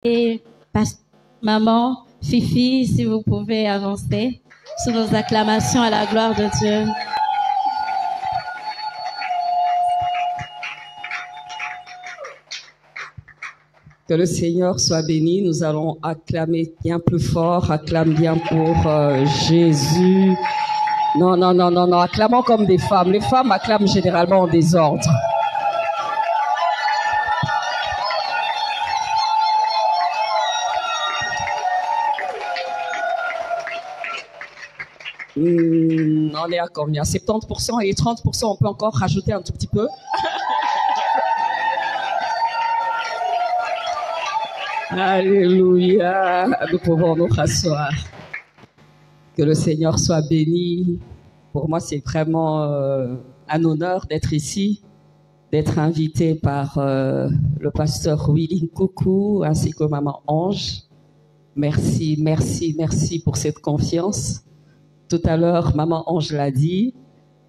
Et maman, Fifi, si vous pouvez avancer sous nos acclamations à la gloire de Dieu. Que le Seigneur soit béni. Nous allons acclamer bien plus fort. Acclame bien pour Jésus. Non, non, non, non, non. Acclamons comme des femmes. Les femmes acclament généralement en désordre. On est à combien? 70% et 30%, on peut encore rajouter un tout petit peu. Alléluia. Nous pouvons nous rasseoir. Que le Seigneur soit béni. Pour moi, c'est vraiment un honneur d'être ici, d'être invité par le pasteur Willy Coucou ainsi que maman Ange. Merci, merci, merci pour cette confiance. Tout à l'heure, maman Ange l'a dit,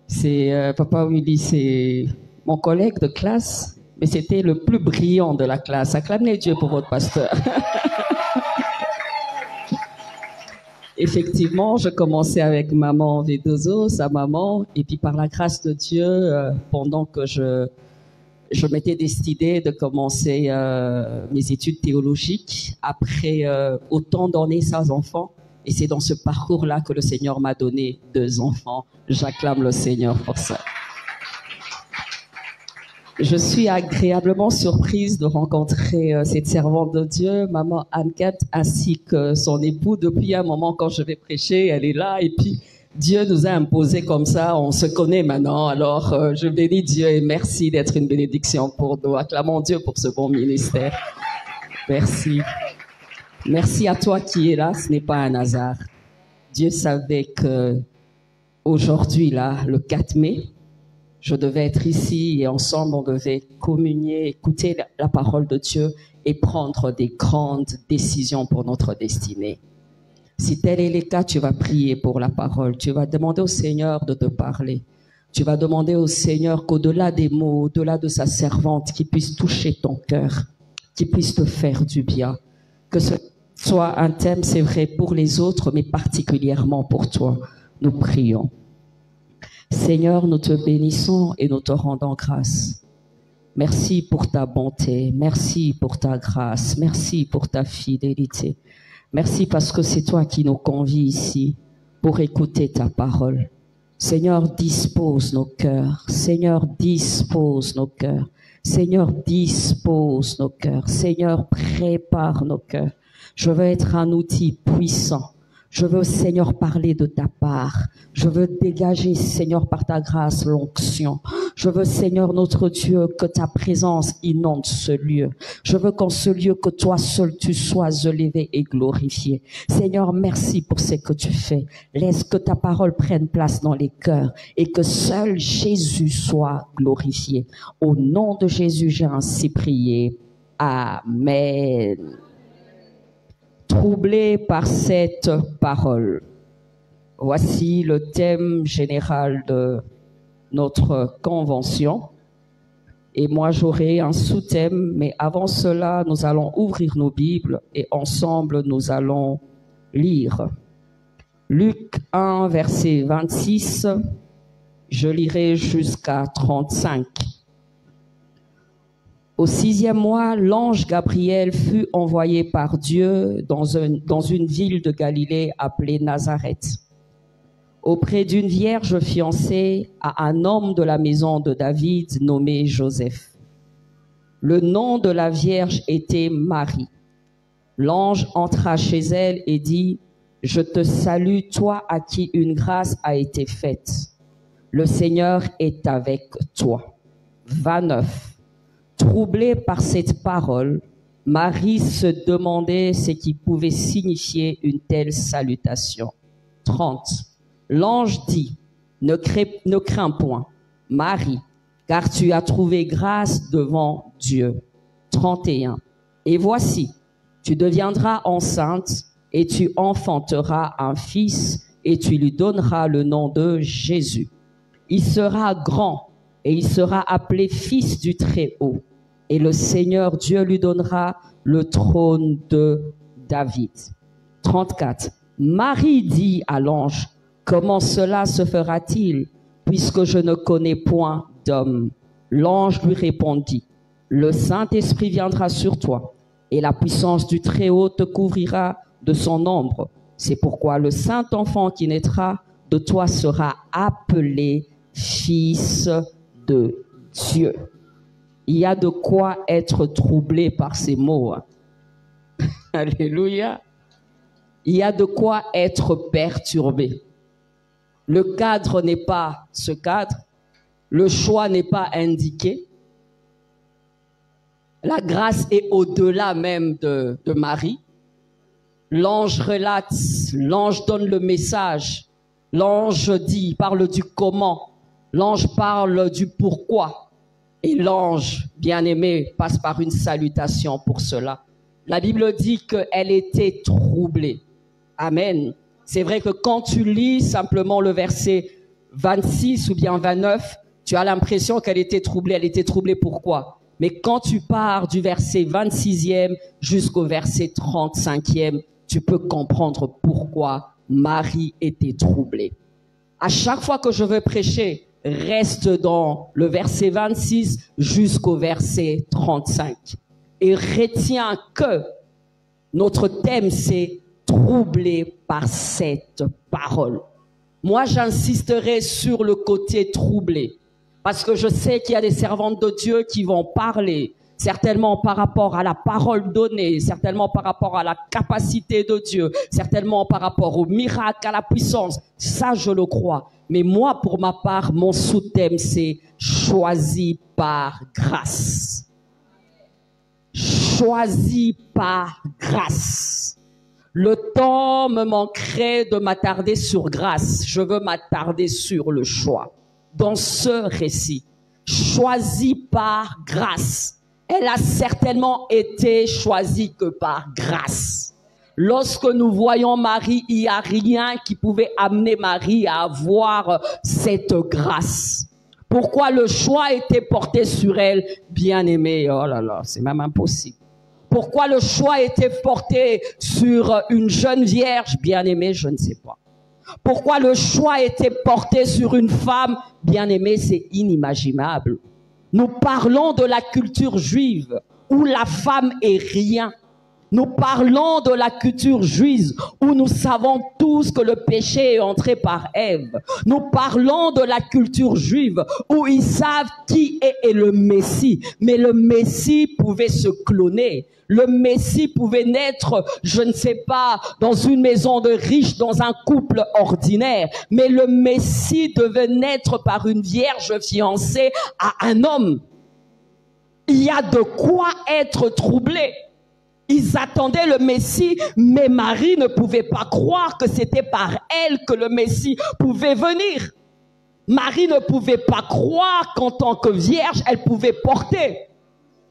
c'est papa Willy, c'est mon collègue de classe, mais c'était le plus brillant de la classe. Acclamez Dieu pour votre pasteur. Effectivement, je commençais avec maman V2O, sa maman, et puis par la grâce de Dieu, pendant que je m'étais décidée de commencer mes études théologiques, après autant donner sans enfants, et c'est dans ce parcours-là que le Seigneur m'a donné 2 enfants. J'acclame le Seigneur pour ça. Je suis agréablement surprise de rencontrer cette servante de Dieu, maman Anne-Cat, ainsi que son époux. Depuis un moment, quand je vais prêcher, elle est là. Et puis, Dieu nous a imposé comme ça. On se connaît maintenant. Alors, je bénis Dieu et merci d'être une bénédiction pour nous. Acclamons Dieu pour ce bon ministère. Merci. Merci à toi qui es là. Ce n'est pas un hasard. Dieu savait que aujourd'hui, là, le 4 mai, je devais être ici et ensemble, on devait communier, écouter la parole de Dieu et prendre des grandes décisions pour notre destinée. Si tel est le cas, tu vas prier pour la parole. Tu vas demander au Seigneur de te parler. Tu vas demander au Seigneur qu'au-delà des mots, au-delà de sa servante, qu'il puisse toucher ton cœur, qu'il puisse te faire du bien. Que ce soit un thème, c'est vrai, pour les autres, mais particulièrement pour toi. Nous prions. Seigneur, nous te bénissons et nous te rendons grâce. Merci pour ta bonté, merci pour ta grâce, merci pour ta fidélité. Merci parce que c'est toi qui nous convies ici pour écouter ta parole. Seigneur, dispose nos cœurs. Seigneur, dispose nos cœurs. Seigneur, dispose nos cœurs. Seigneur, prépare nos cœurs. Je veux être un outil puissant. Je veux, Seigneur, parler de ta part. Je veux dégager, Seigneur, par ta grâce, l'onction. Je veux, Seigneur, notre Dieu, que ta présence inonde ce lieu. Je veux qu'en ce lieu, que toi seul tu sois élevé et glorifié. Seigneur, merci pour ce que tu fais. Laisse que ta parole prenne place dans les cœurs et que seul Jésus soit glorifié. Au nom de Jésus, j'ai ainsi prié. Amen. Troublé par cette parole. Voici le thème général de notre convention. Et moi, j'aurai un sous-thème, mais avant cela, nous allons ouvrir nos Bibles et ensemble, nous allons lire. Luc 1, verset 26, je lirai jusqu'à 35. Au 6e mois, l'ange Gabriel fut envoyé par Dieu dans une ville de Galilée appelée Nazareth, auprès d'une vierge fiancée à un homme de la maison de David nommé Joseph. Le nom de la vierge était Marie. L'ange entra chez elle et dit, « Je te salue, toi à qui une grâce a été faite. Le Seigneur est avec toi. » 29. Troublée par cette parole, Marie se demandait ce qui pouvait signifier une telle salutation. 30. L'ange dit, ne crains point, Marie, car tu as trouvé grâce devant Dieu. 31. Et voici, tu deviendras enceinte et tu enfanteras un fils et tu lui donneras le nom de Jésus. Il sera grand et il sera appelé fils du Très-Haut. et le Seigneur Dieu lui donnera le trône de David. 34. Marie dit à l'ange, comment cela se fera-t-il, puisque je ne connais point d'homme? L'ange lui répondit, le Saint-Esprit viendra sur toi, et la puissance du Très-Haut te couvrira de son ombre. C'est pourquoi le Saint-Enfant qui naîtra de toi sera appelé Fils de Dieu. Il y a de quoi être troublé par ces mots. Alléluia. Il y a de quoi être perturbé. Le cadre n'est pas ce cadre. Le choix n'est pas indiqué. La grâce est au-delà même de Marie. L'ange relate, l'ange donne le message. L'ange dit, parle du comment. L'ange parle du pourquoi. Et l'ange, bien-aimé, passe par une salutation pour cela. La Bible dit qu'elle était troublée. Amen. C'est vrai que quand tu lis simplement le verset 26 ou bien 29, tu as l'impression qu'elle était troublée. Elle était troublée pourquoi? Mais quand tu pars du verset 26e jusqu'au verset 35e, tu peux comprendre pourquoi Marie était troublée. À chaque fois que je veux prêcher, reste dans le verset 26 jusqu'au verset 35. Et retiens que notre thème, c'est troublé par cette parole. Moi, j'insisterai sur le côté troublé. Parce que je sais qu'il y a des servantes de Dieu qui vont parler, certainement par rapport à la parole donnée, certainement par rapport à la capacité de Dieu, certainement par rapport au miracle, à la puissance. Ça, je le crois. Mais moi, pour ma part, mon sous-thème, c'est choisi par grâce. Choisi par grâce. Le temps me manquerait de m'attarder sur grâce. Je veux m'attarder sur le choix. Dans ce récit, choisi par grâce. Elle a certainement été choisie que par grâce. Lorsque nous voyons Marie, il n'y a rien qui pouvait amener Marie à avoir cette grâce. Pourquoi le choix était porté sur elle? Bien-aimée, oh là là, c'est même impossible. Pourquoi le choix était porté sur une jeune vierge? Bien-aimée, je ne sais pas. Pourquoi le choix était porté sur une femme? Bien-aimée, c'est inimaginable. Nous parlons de la culture juive où la femme est rien. Nous parlons de la culture juive où nous savons tous que le péché est entré par Ève. Nous parlons de la culture juive où ils savent qui est le Messie. Mais le Messie pouvait se cloner. Le Messie pouvait naître, je ne sais pas, dans une maison de riches, dans un couple ordinaire. Mais le Messie devait naître par une vierge fiancée à un homme. Il y a de quoi être troublé. Ils attendaient le Messie, mais Marie ne pouvait pas croire que c'était par elle que le Messie pouvait venir. Marie ne pouvait pas croire qu'en tant que vierge, elle pouvait porter.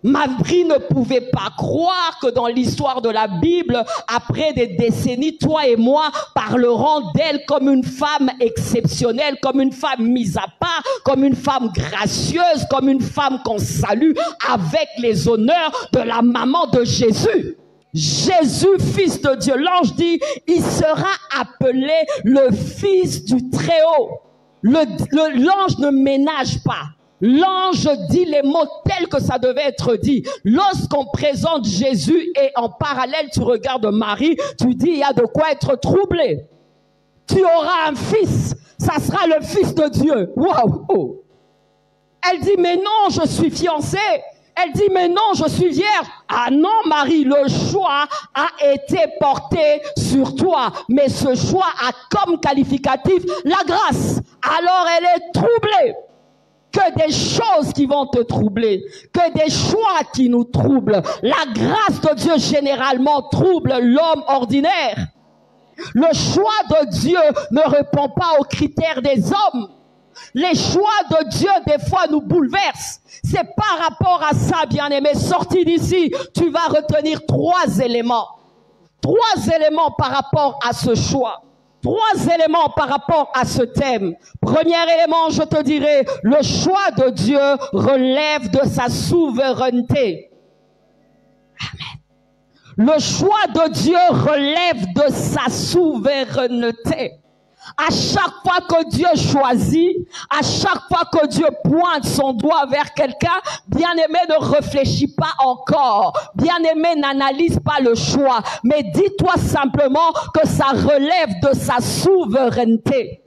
Marie ne pouvait pas croire que dans l'histoire de la Bible, après des décennies, toi et moi parlerons d'elle comme une femme exceptionnelle, comme une femme mise à part, comme une femme gracieuse, comme une femme qu'on salue avec les honneurs de la maman de Jésus. Jésus, fils de Dieu. L'ange dit, il sera appelé le fils du Très-Haut. L'ange ne ménage pas. L'ange dit les mots tels que ça devait être dit. Lorsqu'on présente Jésus et en parallèle tu regardes Marie, tu dis il y a de quoi être troublé. Tu auras un fils, ça sera le fils de Dieu. Waouh! Elle dit mais non, je suis fiancée. Elle dit mais non, je suis vierge. Ah non Marie, le choix a été porté sur toi. Mais ce choix a comme qualificatif la grâce. Alors elle est troublée. Que des choses qui vont te troubler, que des choix qui nous troublent. La grâce de Dieu généralement trouble l'homme ordinaire. Le choix de Dieu ne répond pas aux critères des hommes. Les choix de Dieu des fois nous bouleversent. C'est par rapport à ça, bien-aimé, sorti d'ici, tu vas retenir 3 éléments. 3 éléments par rapport à ce choix. 3 éléments par rapport à ce thème. Premier élément, je te dirais, le choix de Dieu relève de sa souveraineté. Amen. Le choix de Dieu relève de sa souveraineté. À chaque fois que Dieu choisit, à chaque fois que Dieu pointe son doigt vers quelqu'un, bien-aimé, ne réfléchis pas encore. Bien-aimé, n'analyse pas le choix. Mais dis-toi simplement que ça relève de sa souveraineté.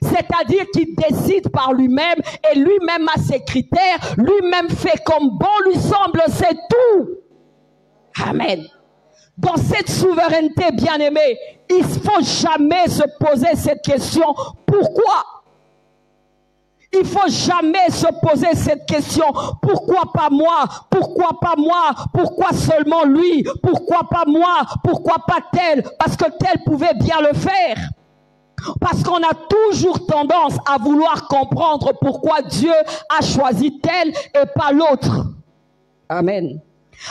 C'est-à-dire qu'il décide par lui-même et lui-même a ses critères, lui-même fait comme bon lui semble, c'est tout. Amen. Dans cette souveraineté, bien-aimé, il ne faut jamais se poser cette question. Pourquoi? Il ne faut jamais se poser cette question. Pourquoi pas moi? Pourquoi pas moi? Pourquoi seulement lui? Pourquoi pas moi? Pourquoi pas tel? Parce que tel pouvait bien le faire. Parce qu'on a toujours tendance à vouloir comprendre pourquoi Dieu a choisi tel et pas l'autre. Amen.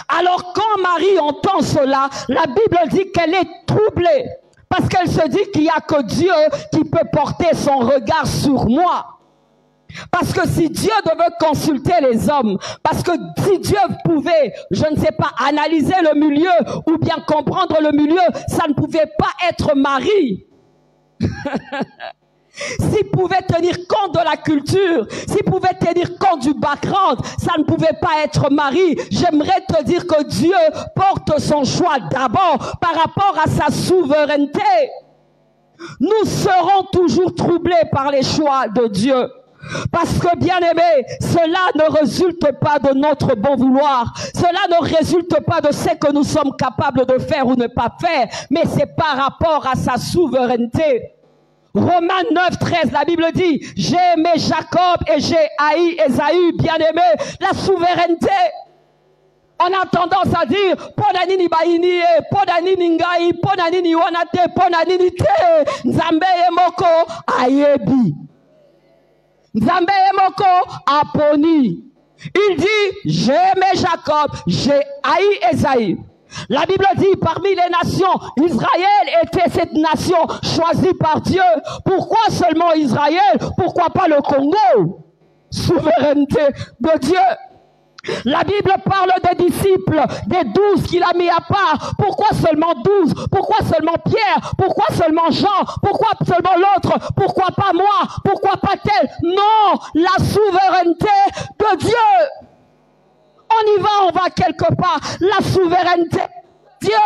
Alors quand Marie entend cela, la Bible dit qu'elle est troublée. Parce qu'elle se dit qu'il n'y a que Dieu qui peut porter son regard sur moi. Parce que si Dieu devait consulter les hommes, parce que si Dieu pouvait, je ne sais pas, analyser le milieu ou bien comprendre le milieu, ça ne pouvait pas être Marie. S'il pouvait tenir compte de la culture, s'il pouvait tenir compte du background, ça ne pouvait pas être Marie. J'aimerais te dire que Dieu porte son choix d'abord par rapport à sa souveraineté. Nous serons toujours troublés par les choix de Dieu. Parce que, bien-aimé, cela ne résulte pas de notre bon vouloir. Cela ne résulte pas de ce que nous sommes capables de faire ou ne pas faire. Mais c'est par rapport à sa souveraineté. Romains 9, 13, la Bible dit, j'ai aimé Jacob et j'ai haï Ésaü, bien-aimé, la souveraineté. On a tendance à dire, ponanini baini, ponanini ngai, ponanini wanate, ponanini te, nzambe emoko ayebi. Nzambe emoko aponi. Il dit, j'ai aimé Jacob, j'ai haï Ésaü. La Bible dit, parmi les nations, Israël était cette nation choisie par Dieu. Pourquoi seulement Israël? Pourquoi pas le Congo? Souveraineté de Dieu. La Bible parle des disciples, des 12 qu'il a mis à part. Pourquoi seulement 12? Pourquoi seulement Pierre? Pourquoi seulement Jean? Pourquoi seulement l'autre? Pourquoi pas moi? Pourquoi pas tel? Non, la souveraineté de Dieu. On y va, on va quelque part. La souveraineté de Dieu.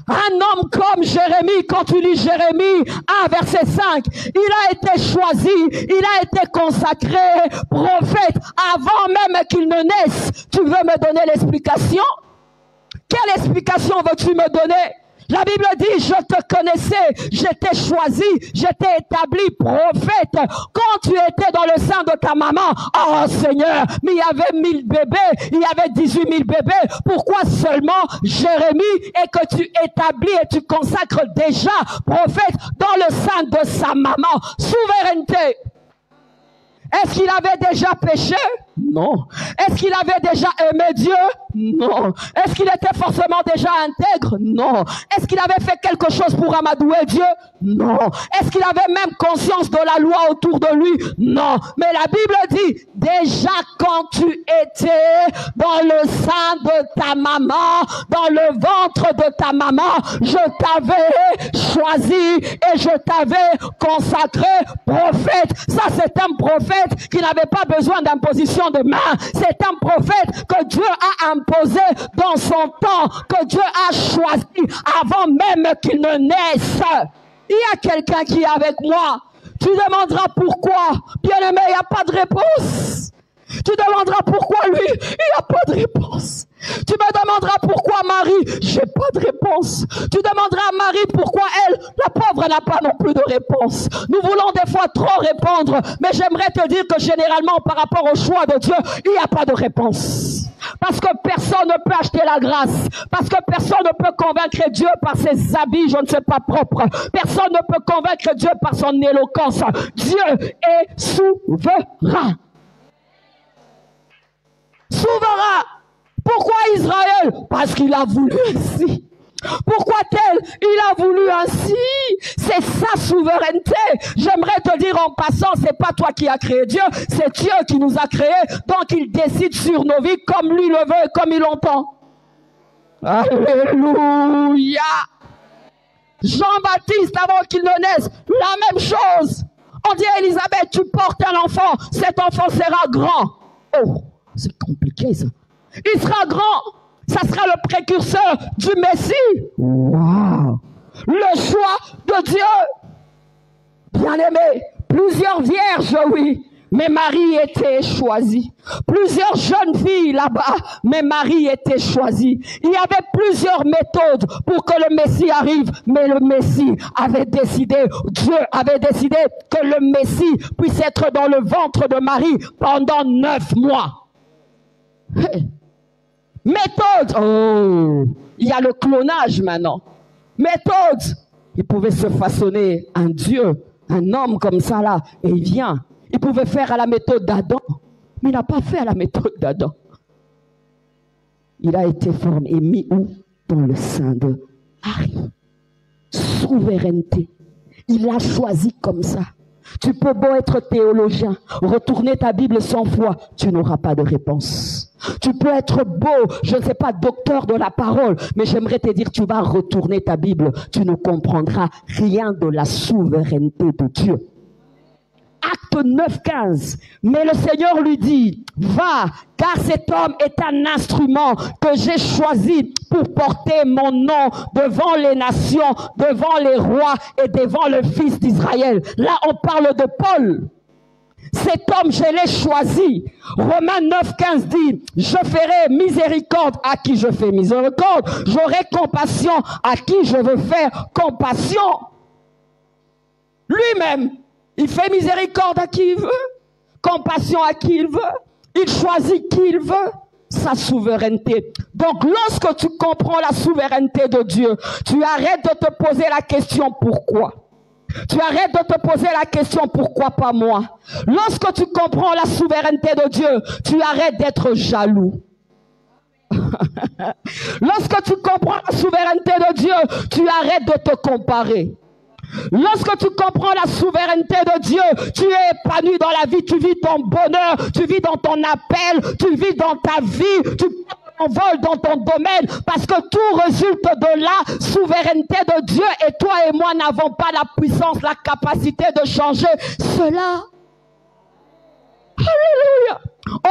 Un homme comme Jérémie, quand tu lis Jérémie 1 verset 5, il a été choisi, il a été consacré prophète avant même qu'il ne naisse. Tu veux me donner l'explication? Quelle explication veux-tu me donner? La Bible dit, je te connaissais, j'étais choisi, j'étais établi prophète. Quand tu étais dans le sein de ta maman, oh Seigneur, mais il y avait 1000 bébés, il y avait 18 000 bébés. Pourquoi seulement Jérémie et que tu établis et tu consacres déjà prophète dans le sein de sa maman? Souveraineté. Est-ce qu'il avait déjà péché? Non. Est-ce qu'il avait déjà aimé Dieu? Non. Est-ce qu'il était forcément déjà intègre? Non. Est-ce qu'il avait fait quelque chose pour amadouer Dieu? Non. Est-ce qu'il avait même conscience de la loi autour de lui? Non. Mais la Bible dit, déjà quand tu étais dans le sein de ta maman, dans le ventre de ta maman, je t'avais choisi et je t'avais consacré prophète. Ça, c'est un prophète qui n'avait pas besoin d'imposition de main. C'est un prophète que Dieu a imposé dans son temps, que Dieu a choisi avant même qu'il ne naisse. Il y a quelqu'un qui est avec moi. Tu demanderas pourquoi. Bien-aimé, il n'y a pas de réponse. Tu demanderas pourquoi lui, il n'y a pas de réponse. Tu me demanderas pourquoi Marie, j'ai pas de réponse. Tu demanderas à Marie pourquoi elle, la pauvre, n'a pas non plus de réponse. Nous voulons des fois trop répondre, mais j'aimerais te dire que généralement par rapport au choix de Dieu, il n'y a pas de réponse. Parce que personne ne peut acheter la grâce. Parce que personne ne peut convaincre Dieu par ses habits, je ne sais pas, propres. Personne ne peut convaincre Dieu par son éloquence. Dieu est souverain. Souverain. Pourquoi Israël? Parce qu'il a voulu ainsi. Pourquoi tel? Il a voulu ainsi. C'est sa souveraineté. J'aimerais te dire en passant, c'est pas toi qui as créé Dieu, c'est Dieu qui nous a créés. Donc il décide sur nos vies comme lui le veut et comme il entend. Alléluia. Jean-Baptiste, avant qu'il ne naisse, la même chose. On dit à Élisabeth, tu portes un enfant, cet enfant sera grand. Oh, c'est compliqué ça. Il sera grand, ça sera le précurseur du Messie. Wow. Le choix de Dieu. Bien-aimé, plusieurs vierges, oui, mais Marie était choisie. Plusieurs jeunes filles là-bas, mais Marie était choisie. Il y avait plusieurs méthodes pour que le Messie arrive, mais le Messie avait décidé, Dieu avait décidé que le Messie puisse être dans le ventre de Marie pendant 9 mois. Méthode, oh, il y a le clonage maintenant. Méthode, il pouvait se façonner un Dieu, un homme comme ça là, et il vient. Il pouvait faire à la méthode d'Adam, mais il n'a pas fait à la méthode d'Adam. Il a été formé et mis où? Dans le sein de Marie. Souveraineté. Il a choisi comme ça. Tu peux beau être théologien, retourner ta Bible 100 fois, tu n'auras pas de réponse. Tu peux être beau, je ne sais pas, docteur de la parole, mais j'aimerais te dire, tu vas retourner ta Bible, tu ne comprendras rien de la souveraineté de Dieu. Acte 9:15. Mais le Seigneur lui dit, va, car cet homme est un instrument que j'ai choisi pour porter mon nom devant les nations, devant les rois et devant le fils d'Israël. Là, on parle de Paul. Cet homme, je l'ai choisi. Romains 9:15 dit, je ferai miséricorde à qui je fais miséricorde. J'aurai compassion à qui je veux faire compassion. Lui-même, il fait miséricorde à qui il veut, compassion à qui il veut, il choisit qui il veut, sa souveraineté. Donc lorsque tu comprends la souveraineté de Dieu, tu arrêtes de te poser la question pourquoi. Tu arrêtes de te poser la question pourquoi pas moi. Lorsque tu comprends la souveraineté de Dieu, tu arrêtes d'être jaloux. Lorsque tu comprends la souveraineté de Dieu, tu arrêtes de te comparer. Lorsque tu comprends la souveraineté de Dieu, tu es épanoui dans la vie, tu vis ton bonheur, tu vis dans ton appel, tu vis dans ta vie, tu t'envoles dans ton domaine, parce que tout résulte de la souveraineté de Dieu et toi et moi n'avons pas la puissance, la capacité de changer cela. Alléluia.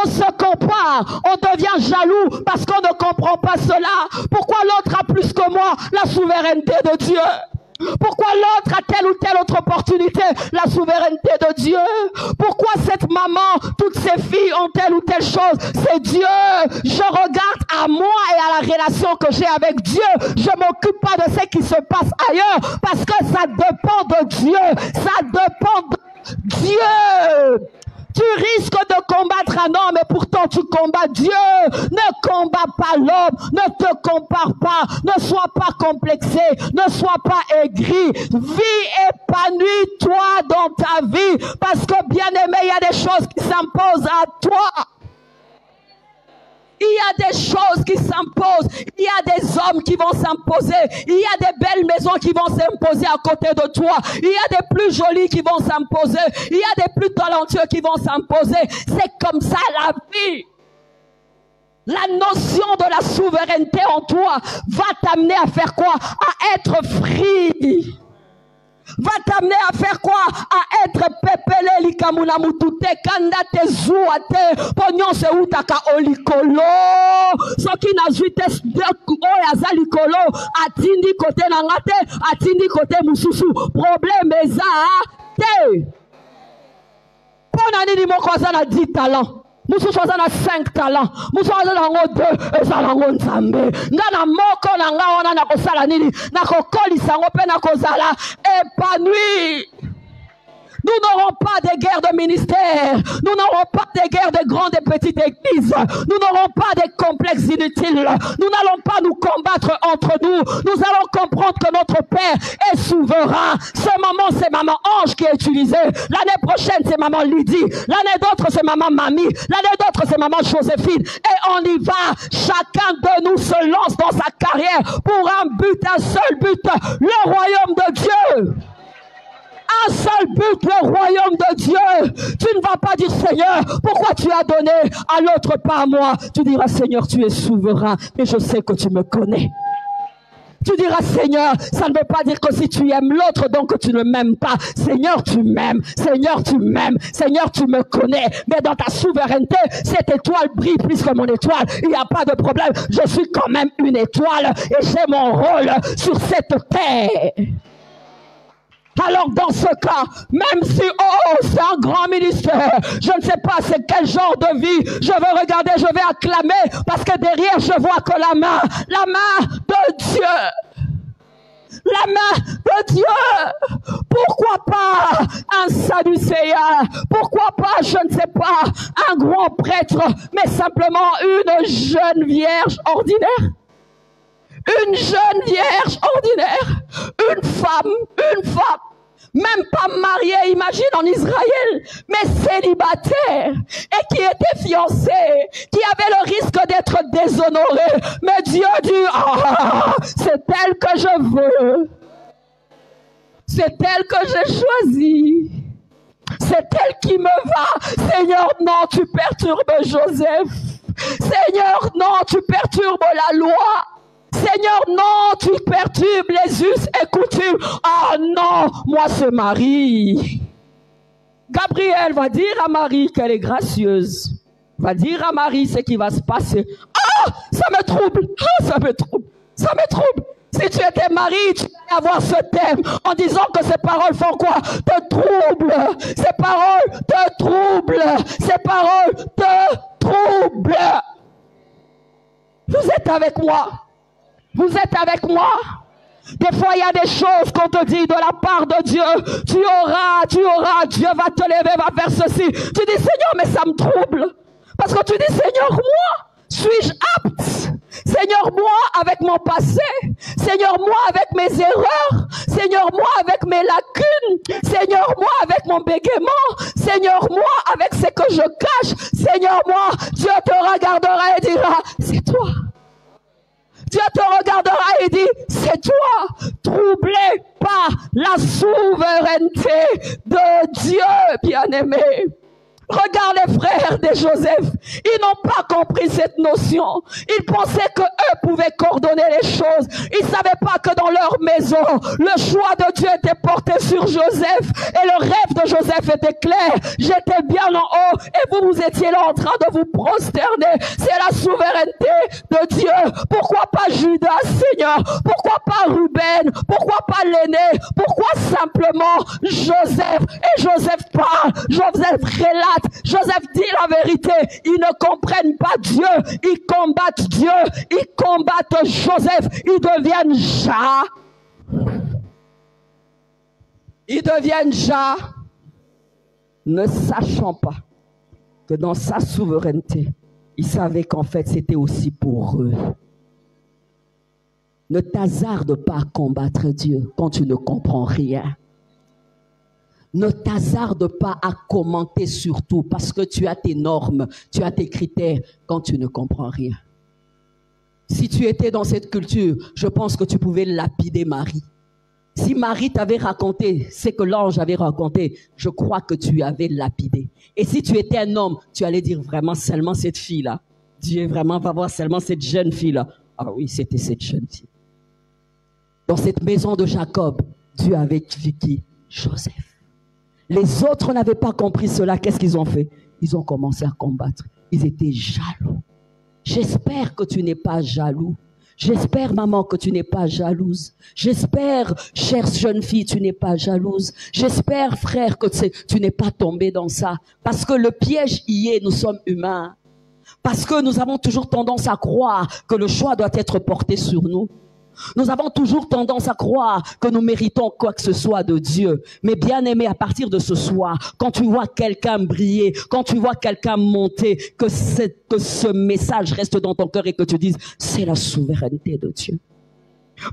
On se compare, on devient jaloux parce qu'on ne comprend pas cela. Pourquoi l'autre a plus que moi? La souveraineté de Dieu. Pourquoi l'autre a telle ou telle autre opportunité? La souveraineté de Dieu. Pourquoi cette maman, toutes ces filles ont telle ou telle chose? C'est Dieu. Je regarde à moi et à la relation que j'ai avec Dieu. Je ne m'occupe pas de ce qui se passe ailleurs parce que ça dépend de Dieu. Ça dépend de Dieu. Tu risques de combattre un homme et pourtant tu combats Dieu. Ne combats pas l'homme, ne te compare pas, ne sois pas complexé, ne sois pas aigri. Vis épanoui toi dans ta vie parce que bien aimé, il y a des choses qui s'imposent à toi. Il y a des choses qui s'imposent. Il y a des hommes qui vont s'imposer. Il y a des belles maisons qui vont s'imposer à côté de toi. Il y a des plus jolis qui vont s'imposer. Il y a des plus talentueux qui vont s'imposer. C'est comme ça la vie. La notion de la souveraineté en toi va t'amener à faire quoi? À être free. Va t'amener à faire quoi? À être pepele likamuna mutute kanda te zuate pognon se utaka olikolo soki na zuite oya za likolo atindi kote na ngate atindi kote mususu problème eza te pona nini moko aza na 10 talents mususu aza na 5 talents mususu aza nango 2 eza nango nzambe nga na moko na nga wana na kosala nini na kokolisa ngo mpe na kozala épanoui. Nous n'aurons pas de guerre de ministère. Nous n'aurons pas de guerre de grandes et petites églises. Nous n'aurons pas de complexes inutiles. Nous n'allons pas nous combattre entre nous. Nous allons comprendre que notre Père est souverain. Ce moment, c'est maman Ange qui est utilisée. L'année prochaine, c'est maman Lydie. L'année d'autre, c'est maman Mamie. L'année d'autre, c'est maman Joséphine. Et on y va. Chacun de nous se lance dans sa carrière pour un but, un seul but. Le royaume de Dieu. un seul but, le royaume de Dieu. Tu ne vas pas dire, Seigneur, pourquoi tu as donné à l'autre, pas à moi? Tu diras, Seigneur, tu es souverain, mais je sais que tu me connais. Tu diras, Seigneur, ça ne veut pas dire que si tu aimes l'autre, donc tu ne m'aimes pas. Seigneur, tu m'aimes. Seigneur, tu m'aimes. Seigneur, tu me connais. Mais dans ta souveraineté, cette étoile brille plus que mon étoile. Il n'y a pas de problème. Je suis quand même une étoile et j'ai mon rôle sur cette terre. Alors dans ce cas, même si, c'est un grand ministère, je ne sais pas c'est quel genre de vie, je veux regarder, je vais acclamer, parce que derrière je vois que la main de Dieu, la main de Dieu, pourquoi pas un sadducéen, pourquoi pas, je ne sais pas, un grand prêtre, mais simplement une jeune vierge ordinaire. Une jeune vierge ordinaire, une femme, même pas mariée, imagine en Israël, mais célibataire, et qui était fiancée, qui avait le risque d'être déshonorée. Mais Dieu dit, c'est elle que je veux, c'est elle que j'ai choisie, c'est elle qui me va. Seigneur, non, tu perturbes Joseph. Seigneur, non, tu perturbes la loi. Seigneur, non, tu perturbes les us et coutumes. Ah non, moi c'est Marie. Gabriel va dire à Marie qu'elle est gracieuse. Va dire à Marie ce qui va se passer. Ah, ça me trouble. Ah, ça me trouble. Ça me trouble. Si tu étais Marie, tu allais avoir ce thème en disant que ces paroles font quoi? Te troublent. Ces paroles te troublent. Ces paroles te troublent. Vous êtes avec moi? Vous êtes avec moi? Des fois, il y a des choses qu'on te dit de la part de Dieu. Tu auras, Dieu va te lever, va faire ceci. Tu dis, Seigneur, mais ça me trouble. Parce que tu dis, Seigneur, moi, suis-je apte? Seigneur, moi, avec mon passé. Seigneur, moi, avec mes erreurs. Seigneur, moi, avec mes lacunes. Seigneur, moi, avec mon bégaiement. Seigneur, moi, avec ce que je cache. Seigneur, moi, Dieu te regardera et dira, c'est toi. Dieu te regardera et dit, c'est toi, troublé par la souveraineté de Dieu, bien-aimé. Regarde les frères de Joseph, ils n'ont pas compris cette notion. Ils pensaient qu'eux pouvaient coordonner les choses. Ils ne savaient pas que dans leur maison, le choix de Dieu était porté sur Joseph et le rêve de Joseph était clair. J'étais bien en haut et vous étiez là en train de vous prosterner. C'est la souveraineté de Dieu. Pourquoi pas Judas, Seigneur? Pourquoi pas Ruben? Pourquoi pas l'aîné? Pourquoi simplement Joseph? Et Joseph parle, Joseph relate. Joseph dit la vérité. Ils ne comprennent pas Dieu. Ils combattent Dieu. Ils combattent Joseph. Ils deviennent Ils deviennent ne sachant pas que dans sa souveraineté, ils savaient qu'en fait, c'était aussi pour eux. Ne t'hasarde pas à combattre Dieu quand tu ne comprends rien. Ne t'hasarde pas à commenter sur tout parce que tu as tes normes, tu as tes critères quand tu ne comprends rien. Si tu étais dans cette culture, je pense que tu pouvais lapider Marie. Si Marie t'avait raconté ce que l'ange avait raconté, je crois que tu avais lapidé. Et si tu étais un homme, tu allais dire vraiment seulement cette fille-là. Dieu vraiment va voir seulement cette jeune fille-là. Ah oui, c'était cette jeune fille. Dans cette maison de Jacob, Dieu avait vu qui? Joseph. Les autres n'avaient pas compris cela. Qu'est-ce qu'ils ont fait? Ils ont commencé à combattre. Ils étaient jaloux. J'espère que tu n'es pas jaloux. J'espère, maman, que tu n'es pas jalouse. J'espère, chère jeune fille, tu n'es pas jalouse. J'espère, frère, que tu n'es pas tombé dans ça. Parce que le piège y est, nous sommes humains. Parce que nous avons toujours tendance à croire que le choix doit être porté sur nous. Nous avons toujours tendance à croire que nous méritons quoi que ce soit de Dieu. Mais bien aimé, à partir de ce soir, quand tu vois quelqu'un briller, quand tu vois quelqu'un monter, que ce message reste dans ton cœur et que tu dises, c'est la souveraineté de Dieu.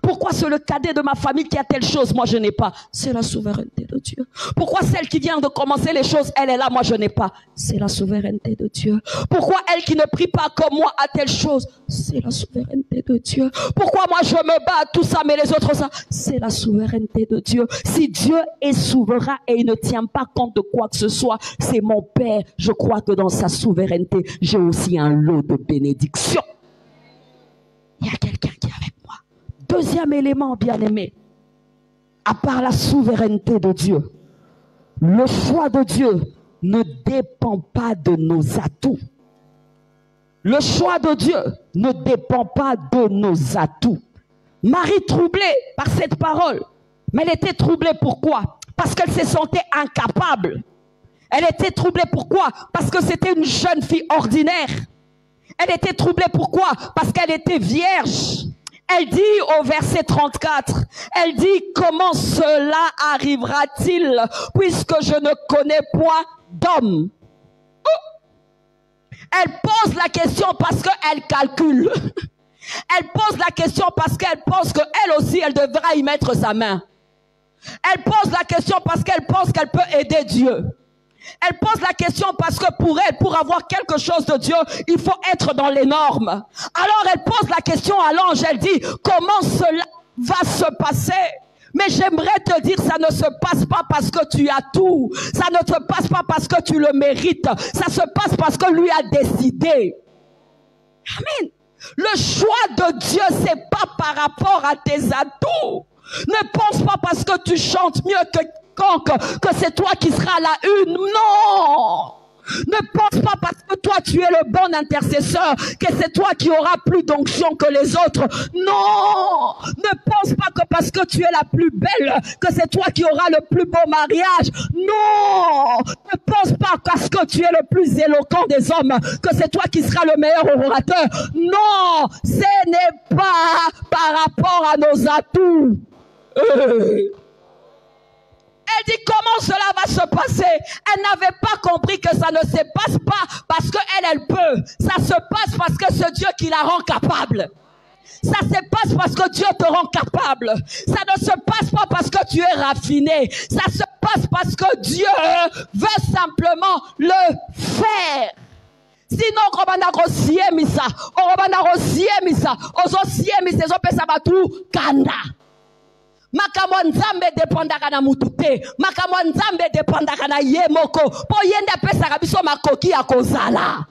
Pourquoi c'est le cadet de ma famille qui a telle chose, moi je n'ai pas? C'est la souveraineté de Dieu. Pourquoi celle qui vient de commencer les choses, elle est là, moi je n'ai pas? C'est la souveraineté de Dieu. Pourquoi elle qui ne prie pas comme moi a telle chose? C'est la souveraineté de Dieu. Pourquoi moi je me bats tout ça, mais les autres ça? C'est la souveraineté de Dieu. Si Dieu est souverain et il ne tient pas compte de quoi que ce soit, c'est mon Père. Je crois que dans sa souveraineté, j'ai aussi un lot de bénédictions. Il y a quelqu'un qui est avec moi. Deuxième élément, bien-aimé, à part la souveraineté de Dieu, le choix de Dieu ne dépend pas de nos atouts. Le choix de Dieu ne dépend pas de nos atouts. Marie troublée par cette parole, mais elle était troublée pourquoi? Parce qu'elle se sentait incapable. Elle était troublée pourquoi? Parce que c'était une jeune fille ordinaire. Elle était troublée pourquoi? Parce qu'elle était vierge. Elle dit au verset 34, elle dit, comment cela arrivera-t-il puisque je ne connais point d'homme? Elle pose la question parce qu'elle calcule. Elle pose la question parce qu'elle pense qu'elle aussi, elle devra y mettre sa main. Elle pose la question parce qu'elle pense qu'elle peut aider Dieu. Elle pose la question parce que pour elle, pour avoir quelque chose de Dieu, il faut être dans les normes. Alors elle pose la question à l'ange, elle dit, comment cela va se passer? Mais j'aimerais te dire, ça ne se passe pas parce que tu as tout. Ça ne se passe pas parce que tu le mérites. Ça se passe parce que lui a décidé. Amen. Le choix de Dieu, c'est pas par rapport à tes atouts. Ne pense pas parce que tu chantes mieux que c'est toi qui seras à la une. Non! Ne pense pas parce que toi tu es le bon intercesseur que c'est toi qui auras plus d'onction que les autres. Non! Ne pense pas que parce que tu es la plus belle que c'est toi qui auras le plus beau mariage. Non! Ne pense pas parce que tu es le plus éloquent des hommes que c'est toi qui seras le meilleur orateur. Non! Ce n'est pas par rapport à nos atouts. Elle dit comment cela va se passer. Elle n'avait pas compris que ça ne se passe pas parce qu'elle peut. Ça se passe parce que c'est Dieu qui la rend capable. Ça se passe parce que Dieu te rend capable. Ça ne se passe pas parce que tu es raffiné. Ça se passe parce que Dieu veut simplement le faire. Sinon, Robana Rosiemisa, Kanda. Makamwa nzambe dependaka na mutute, makamwa nzambe dependaka na ye moko, po yende pesa biso makoki ya kozala.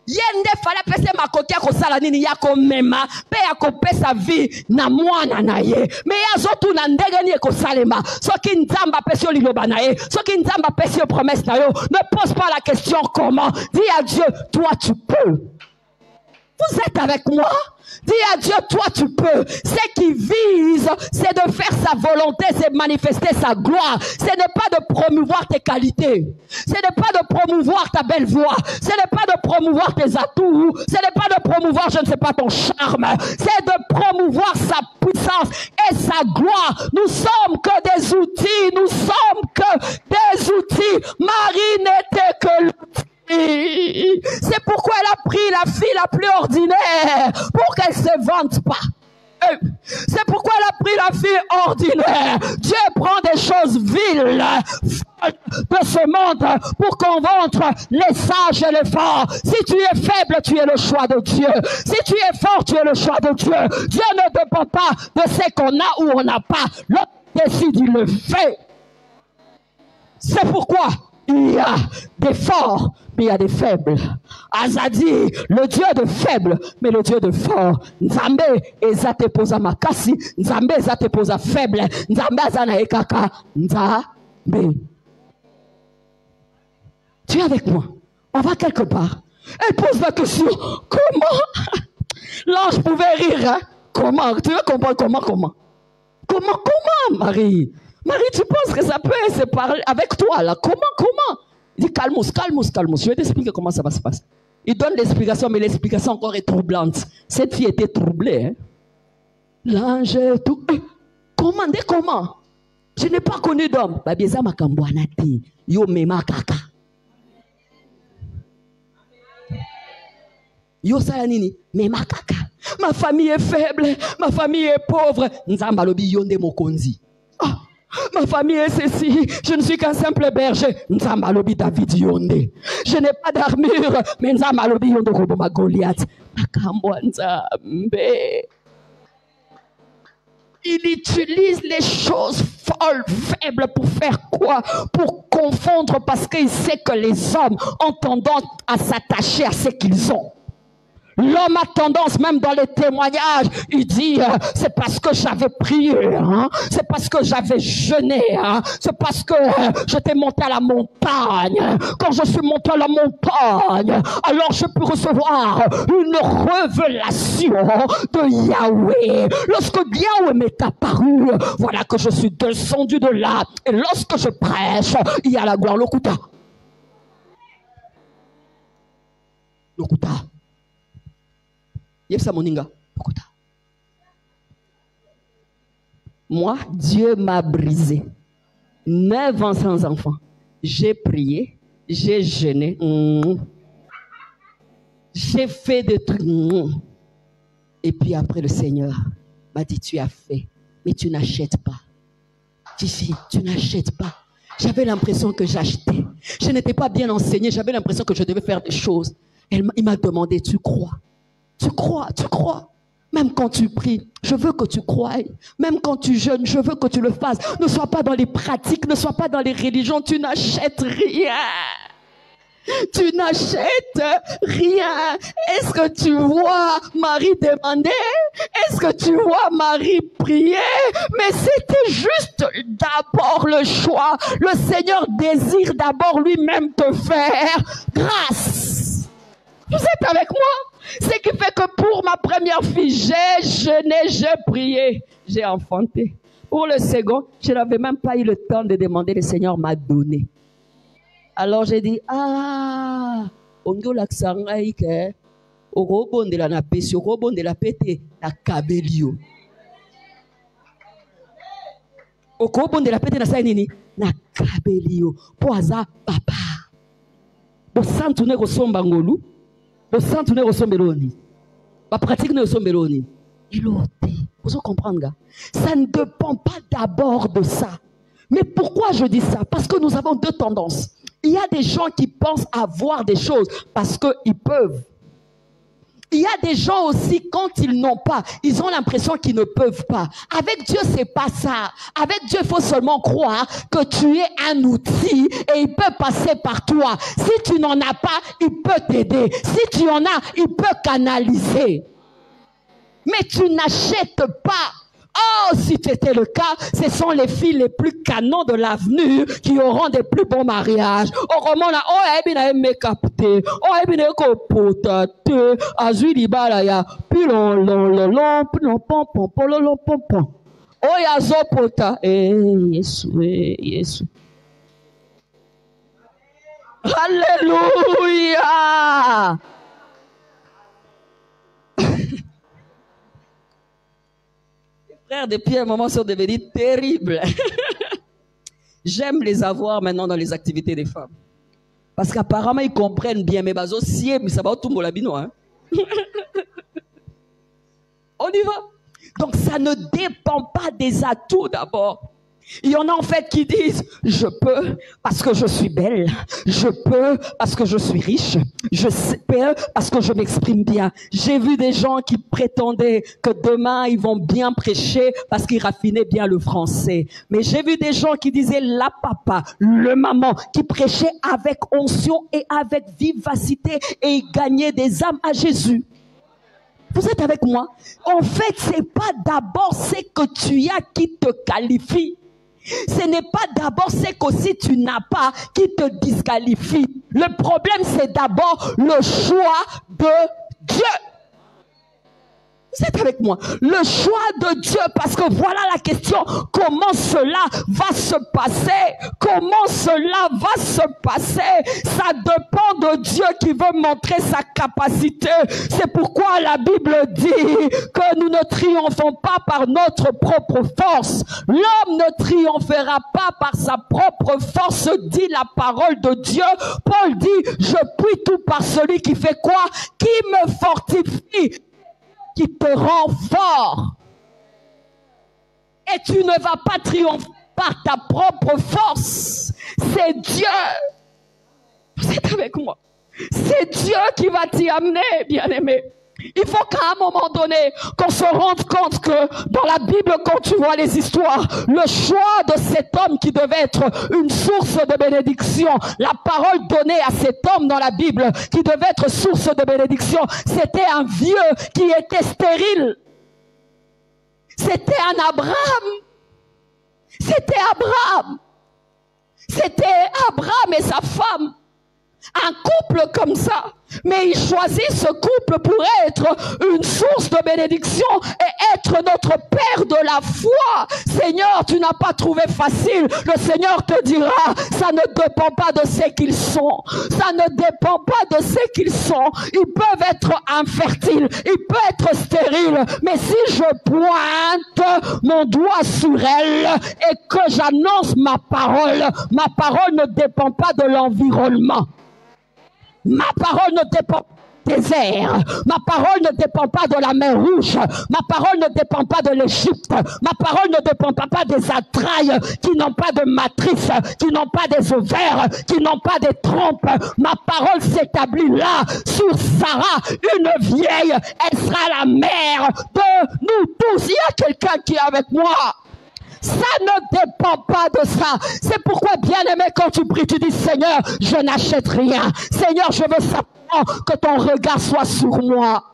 Yende fala pesa makoki ya kozala nini ya komema, pe ya kopesa vie na mwana na ye. Me yazotu na ndenge ni ekosalema, soki nzamba pesa liloba na ye, soki nzamba pesa promesse na yo, ne pose pas la question comment. Dis à Dieu, toi tu peux. Vous êtes avec moi? Dis à Dieu, toi tu peux. Ce qui vise, c'est de faire sa volonté, c'est de manifester sa gloire. Ce n'est pas de promouvoir tes qualités. Ce n'est pas de promouvoir ta belle voix. Ce n'est pas de promouvoir tes atouts. Ce n'est pas de promouvoir, je ne sais pas, ton charme. C'est de promouvoir sa puissance et sa gloire. Nous sommes que des outils. Nous sommes que des outils. Marie n'était que l'outil. C'est pourquoi elle a pris la fille la plus ordinaire pour qu'elle se vante pas. C'est pourquoi elle a pris la fille ordinaire. Dieu prend des choses viles de ce monde pour convaincre les sages et les forts. Si tu es faible, tu es le choix de Dieu. Si tu es fort, tu es le choix de Dieu. Dieu ne dépend pas de ce qu'on a ou on n'a pas. L'autre décide, il le fait. C'est pourquoi il y a des forts, mais il y a des faibles. Azadi, le Dieu de faible, mais le Dieu de fort. Nzambe ezate posa makasi, Nzambe ezate posa faible, Nzambe azana ekaka, Nzambe. Tu es avec moi? On va quelque part. Elle pose la question, comment? L'ange pouvait rire, hein? Comment? Tu veux comprendre comment? Comment, Marie? Marie, tu penses que ça peut se parler avec toi, là? Comment? Il dit, calmos. Je vais t'expliquer comment ça va se passer. Il donne l'explication, mais l'explication encore est troublante. Cette fille était troublée, hein? L'ange, tout. Comment? Je n'ai pas connu d'homme. Babieza makambouanati. Yo mema kaka. Yo salanini. Mema kaka. Ma famille est faible, ma famille est pauvre. Nzamba lobi yonde mokonzi. Ah, ma famille est ceci, je ne suis qu'un simple berger. Nzamba lobi David yonde. Je n'ai pas d'armure, mais Nzamba lobi yonde koboma Goliath. Makambo Nzambe. Il utilise les choses folles, faibles pour faire quoi? Pour confondre, parce qu'il sait que les hommes ont tendance à s'attacher à ce qu'ils ont. L'homme a tendance, même dans les témoignages, il dit, c'est parce que j'avais prié, hein? C'est parce que j'avais jeûné, hein? C'est parce que j'étais monté à la montagne. Quand je suis monté à la montagne, alors je peux recevoir une révélation de Yahweh. Lorsque Yahweh m'est apparu, voilà que je suis descendu de là. Et lorsque je prêche, il y a la gloire. Lokuta. Lokuta. Moi, Dieu m'a brisé. 9 ans sans enfant. J'ai prié, j'ai jeûné. J'ai fait des trucs. Et puis après, le Seigneur m'a dit, tu as fait, mais tu n'achètes pas. Fifi, tu n'achètes pas. J'avais l'impression que j'achetais. Je n'étais pas bien enseigné. J'avais l'impression que je devais faire des choses. Il m'a demandé, tu crois? Tu crois, tu crois. Même quand tu pries, je veux que tu croies. Même quand tu jeûnes, je veux que tu le fasses. Ne sois pas dans les pratiques, ne sois pas dans les religions. Tu n'achètes rien. Tu n'achètes rien. Est-ce que tu vois Marie demander? Est-ce que tu vois Marie prier? Mais c'était juste d'abord le choix. Le Seigneur désire d'abord lui-même te faire grâce. Vous êtes avec moi? Ce qui fait que pour ma première fille, j'ai jeûné, j'ai prié, j'ai enfanté. Pour le second, je n'avais même pas eu le temps de demander, le Seigneur m'a donné. Alors j'ai dit, ondo laksangaike, orobon de la napesi, orobon de la pete, na kabelio. Orobon de la pete na sainini, na kabelio. Poaza papa. Bo santoune kosomba ngolu. Au centre ne ressembloni, la pratique ne ressembloni. Il faut comprendre, gars. Ça ne dépend pas d'abord de ça. Mais pourquoi je dis ça? Parce que nous avons deux tendances. Il y a des gens qui pensent avoir des choses parce qu'ils peuvent. Il y a des gens aussi, quand ils n'ont pas, ils ont l'impression qu'ils ne peuvent pas. Avec Dieu, c'est pas ça. Avec Dieu, il faut seulement croire que tu es un outil et il peut passer par toi. Si tu n'en as pas, il peut t'aider. Si tu en as, il peut canaliser. Mais tu n'achètes pas. Oh, si c'était le cas, ce sont les filles les plus canons de l'avenue qui auront des plus bons mariages. Au roman là, oh, ebina me capté, oh, ebina ko potate, azuli balaya, puis lon, pom pom. Oh, ya zo pota, Yesu. Alléluia. Frères, depuis un moment, sont devenus terribles. J'aime les avoir maintenant dans les activités des femmes. Parce qu'apparemment, ils comprennent bien. Mais ça va tout molabino, hein. On y va. Donc, ça ne dépend pas des atouts d'abord. Il y en a en fait qui disent, je peux parce que je suis belle, je peux parce que je suis riche, je peux parce que je m'exprime bien. J'ai vu des gens qui prétendaient que demain ils vont bien prêcher parce qu'ils raffinaient bien le français. Mais j'ai vu des gens qui disaient la papa, le maman, qui prêchaient avec onction et avec vivacité et ils gagnaient des âmes à Jésus. Vous êtes avec moi? En fait, c'est pas d'abord ce que tu as qui te qualifie. Ce n'est pas d'abord ce que si tu n'as pas qui te disqualifie. Le problème, c'est d'abord le choix de Dieu. Vous êtes avec moi? Le choix de Dieu, parce que voilà la question. Comment cela va se passer? Comment cela va se passer? Ça dépend de Dieu qui veut montrer sa capacité. C'est pourquoi la Bible dit que nous ne triomphons pas par notre propre force. L'homme ne triomphera pas par sa propre force, dit la parole de Dieu. Paul dit, je puis tout par celui qui fait quoi? Qui me fortifie. qui te rend fort. Et tu ne vas pas triompher par ta propre force. C'est Dieu. Vous êtes avec moi. C'est Dieu qui va t'y amener, bien-aimé. Il faut qu'à un moment donné, qu'on se rende compte que dans la Bible, quand tu vois les histoires, le choix de cet homme qui devait être une source de bénédiction, la parole donnée à cet homme dans la Bible qui devait être source de bénédiction, c'était un vieux qui était stérile. C'était un Abraham. C'était Abraham. C'était Abraham et sa femme. Un couple comme ça. Mais il choisit ce couple pour être une source de bénédiction et être notre Père de la foi. Seigneur, tu n'as pas trouvé facile. Le Seigneur te dira, ça ne dépend pas de ce qu'ils sont. Ça ne dépend pas de ce qu'ils sont. Ils peuvent être infertiles. Ils peuvent être stériles. Mais si je pointe mon doigt sur elle et que j'annonce ma parole ne dépend pas de l'environnement. Ma parole ne dépend pas des airs. Ma parole ne dépend pas de la mer Rouge. Ma parole ne dépend pas de l'Égypte. Ma parole ne dépend pas des entrailles qui n'ont pas de matrice, qui n'ont pas des ovaires, qui n'ont pas des trompes. Ma parole s'établit là, sur Sarah, une vieille. Elle sera la mère de nous tous. Il y a quelqu'un qui est avec moi. Ça ne dépend pas de ça. C'est pourquoi, bien-aimé, quand tu pries, tu dis, Seigneur, je n'achète rien. Seigneur, je veux simplement que ton regard soit sur moi.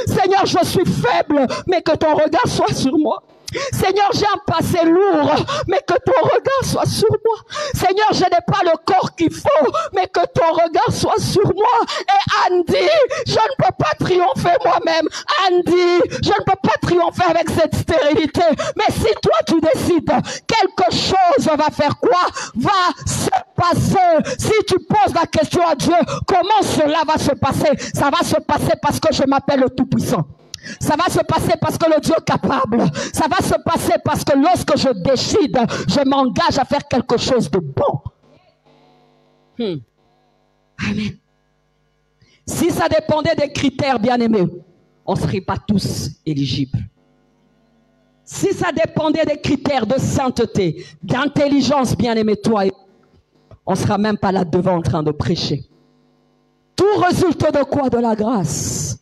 Seigneur, je suis faible, mais que ton regard soit sur moi. Seigneur, j'ai un passé lourd, mais que ton regard soit sur moi. Seigneur, je n'ai pas le corps qu'il faut, mais que ton regard soit sur moi. Et Andy, je ne peux pas triompher moi-même. Andy, je ne peux pas triompher avec cette stérilité. Mais si toi tu décides, quelque chose va faire quoi? Va se passer. Si tu poses la question à Dieu, comment cela va se passer? Ça va se passer parce que je m'appelle le Tout-Puissant. Ça va se passer parce que le Dieu est capable. Ça va se passer parce que lorsque je décide, je m'engage à faire quelque chose de bon. Amen. Si ça dépendait des critères, bien-aimés, on ne serait pas tous éligibles. Si ça dépendait des critères de sainteté, d'intelligence, bien-aimés, toi et moi, on ne sera même pas là devant en train de prêcher. Tout résulte de quoi? De la grâce.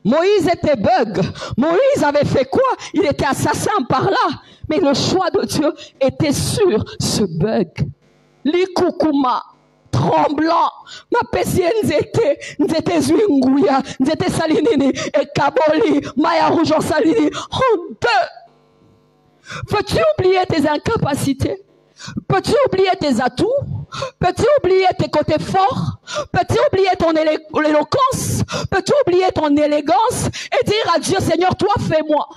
Moïse était bug. Moïse avait fait quoi? Il était assassin par là. Mais le choix de Dieu était sur ce bug. Likukuma, tremblant. Ma pessie nzete zwinguya, nzete salinini, et kaboli, maya rouge en salini. Honteux. Peux-tu oublier tes incapacités? Peux-tu oublier tes atouts? Peux-tu oublier tes côtés forts? Peux-tu oublier ton éloquence? Peux-tu oublier ton élégance? Et dire à Dieu, Seigneur, toi fais-moi.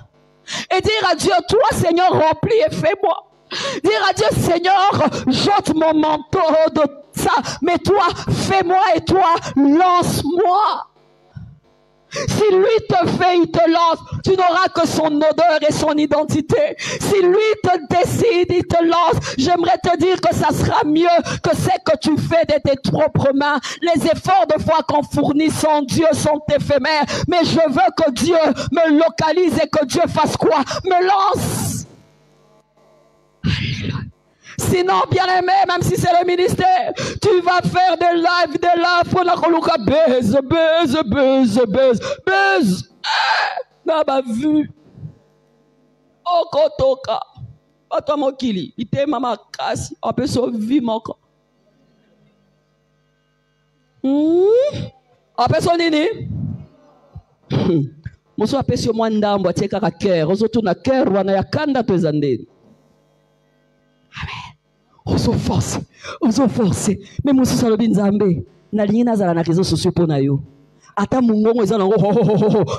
Et dire à Dieu, toi Seigneur, remplis et fais-moi. Dire à Dieu, Seigneur, j'ôte mon manteau de ça. Mais toi, fais-moi et toi, lance-moi. Si lui te fait, il te lance. Tu n'auras que son odeur et son identité. Si lui te décide, il te lance. J'aimerais te dire que ça sera mieux que ce que tu fais de tes propres mains. Les efforts de foi qu'on fournit sans Dieu sont éphémères. Mais je veux que Dieu me localise et que Dieu fasse quoi? Me lance. Alléluia. Sinon, bien-aimé, même si c'est le ministère, tu vas faire des lives, pour la coloca, buzz. N'a pas vu. Okotoka. Oto mokili. Ite mama kasi. Ape so vi moko. Ape so nini? Moso ape so mwandambo ateka ka cœur. Ozoto na cœur wana yakanda tezandeni. Amen. Ozo force. Mais moi aussi salobi nzambe. Na lingi nazala na réseaux sociaux pona yo. Ata mungongo eza nango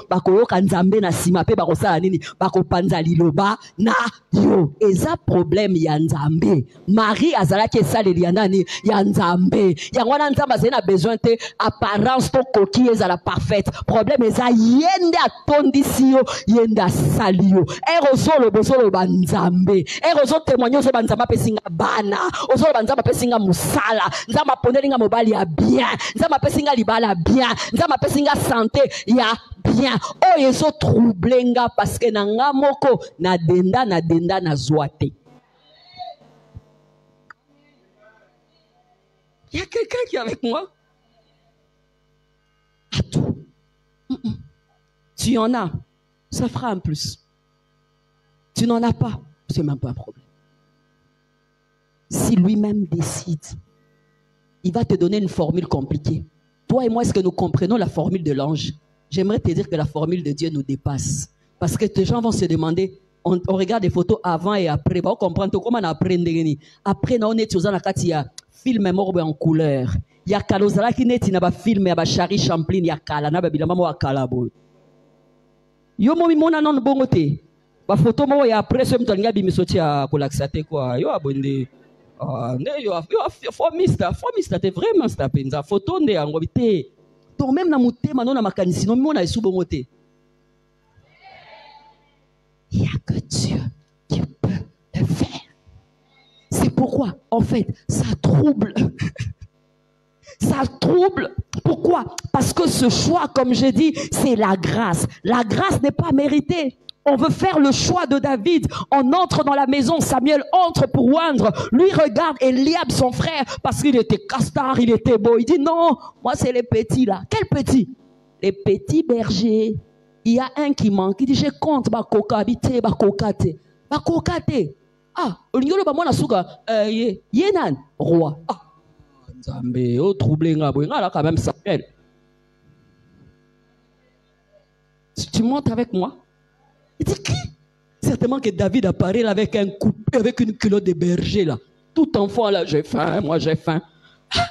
bakoyoka nzambe na sima pe bakosala nini bakopanza liloba na yo. Eza problème ya nzambe. Marie azalaki esaleli ya nani ya nzambe. Yango wana nzambe azali na besoin te apparence to koki ezala parfaite. Problème eza yende atondisi yo yende asali yo. Erozolo bozolo ba nzambe. Erozo témoigner zo ba nzambe apesinga bana. Ozolo ba nzambe apesinga musala. Nzambe aponeli nga mobali ya bien. Nzambe apesinga libala bien. Nzambe pesinga santé ya bien. Oh yezo troublenga parce que nanga moko na denda na zoate. Il y a quelqu'un qui est avec moi? À tout. Tu en as, ça fera un plus. Tu n'en as pas, c'est même pas un problème. Si lui-même décide, il va te donner une formule compliquée. Toi et moi, est-ce que nous comprenons la formule de l'ange? J'aimerais te dire que la formule de Dieu nous dépasse. Parce que les gens vont se demander, on regarde des photos avant et après. On comprend comment on apprend. Après, on est dans un film en couleur. Il y a Kalozala qui n'est pas film, il y a Charlie Chaplin, il y a Kalana, il y a Kalabo. Yo mo mona non bongote. Ba photo mo ya après ce mtanga bi misoti ya kolaxate quoi. Yo abonde. Ne yo formista te vraiment sta penza photo nde yango bité. Donc même na motema non na makanisi non mona esu bongote. Il n'y a que Dieu qui peut le faire. C'est pourquoi en fait ça trouble. Ça trouble. Pourquoi? Parce que ce choix, comme j'ai dit, c'est la grâce. La grâce n'est pas méritée. On veut faire le choix de David. On entre dans la maison. Samuel entre pour oindre. Lui regarde Eliab, son frère, parce qu'il était castard, il était beau. Il dit non, moi c'est les petits là. Quels petits? Les petits bergers. Il y a un qui manque. Il dit je compte ba kokabite, ba kokate. Ba kokate. Ah, olingolo ba mona suka yenan roi. Ah. Oh, troublé, là quand même Samuel. Tu montes avec moi? Il dit qui? Certainement que David apparaît là avec avec une culotte de berger là. Tout enfant là, j'ai faim, moi j'ai faim. Ah,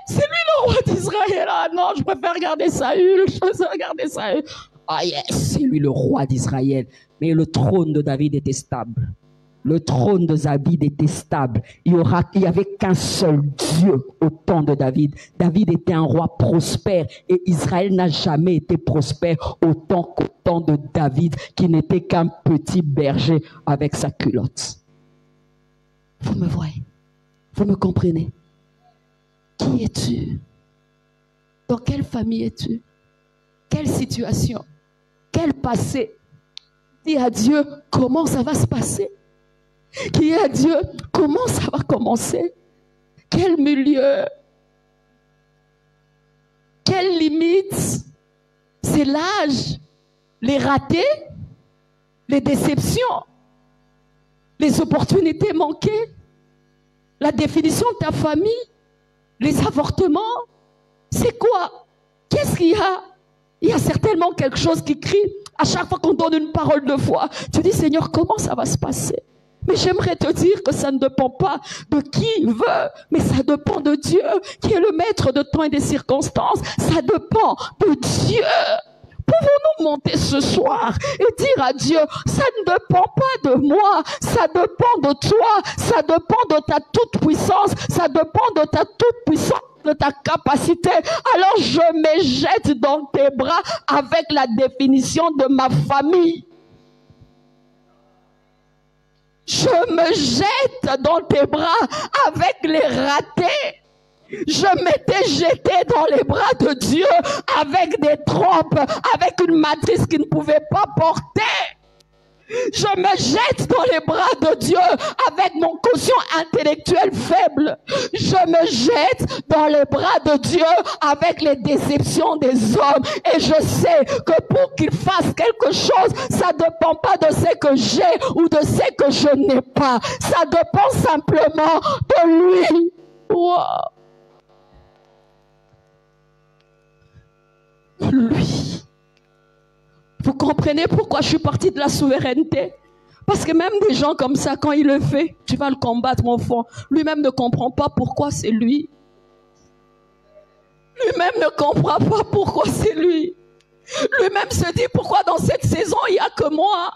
c'est lui le roi d'Israël. Ah non, je préfère regarder Saül. Je préfère regarder Saül. Ah yes, c'est lui le roi d'Israël. Mais le trône de David était stable. Le trône de David était stable. Il n'y avait qu'un seul Dieu au temps de David. David était un roi prospère et Israël n'a jamais été prospère autant qu'au temps de David, qui n'était qu'un petit berger avec sa culotte. Vous me voyez? Vous me comprenez? Qui es-tu? Dans quelle famille es-tu? Quelle situation? Quel passé? Dis à Dieu comment ça va se passer. Qui est à Dieu, comment ça va commencer? Quel milieu? Quelle limite? C'est l'âge, les ratés, les déceptions, les opportunités manquées, la définition de ta famille, les avortements. C'est quoi? Qu'est-ce qu'il y a? Il y a certainement quelque chose qui crie. À chaque fois qu'on donne une parole de foi, tu dis Seigneur, comment ça va se passer? Mais j'aimerais te dire que ça ne dépend pas de qui veut, mais ça dépend de Dieu, qui est le maître de temps et des circonstances. Ça dépend de Dieu. Pouvons-nous monter ce soir et dire à Dieu, ça ne dépend pas de moi, ça dépend de toi, ça dépend de ta toute-puissance, ça dépend de ta toute-puissance, de ta capacité. Alors je me jette dans tes bras avec la définition de ma famille. Je me jette dans tes bras avec les ratés. Je m'étais jeté dans les bras de Dieu avec des trompes, avec une matrice qui ne pouvait pas porter. Je me jette dans les bras de Dieu avec mon quotient intellectuel faible. Je me jette dans les bras de Dieu avec les déceptions des hommes. Et je sais que pour qu'il fasse quelque chose, ça ne dépend pas de ce que j'ai ou de ce que je n'ai pas. Ça dépend simplement de lui. Wow. Lui. Vous comprenez pourquoi je suis partie de la souveraineté? Parce que même des gens comme ça, quand il le fait, tu vas le combattre, mon enfant. Lui-même ne comprend pas pourquoi c'est lui. Lui-même ne comprend pas pourquoi c'est lui. Lui-même se dit pourquoi dans cette saison, il n'y a que moi.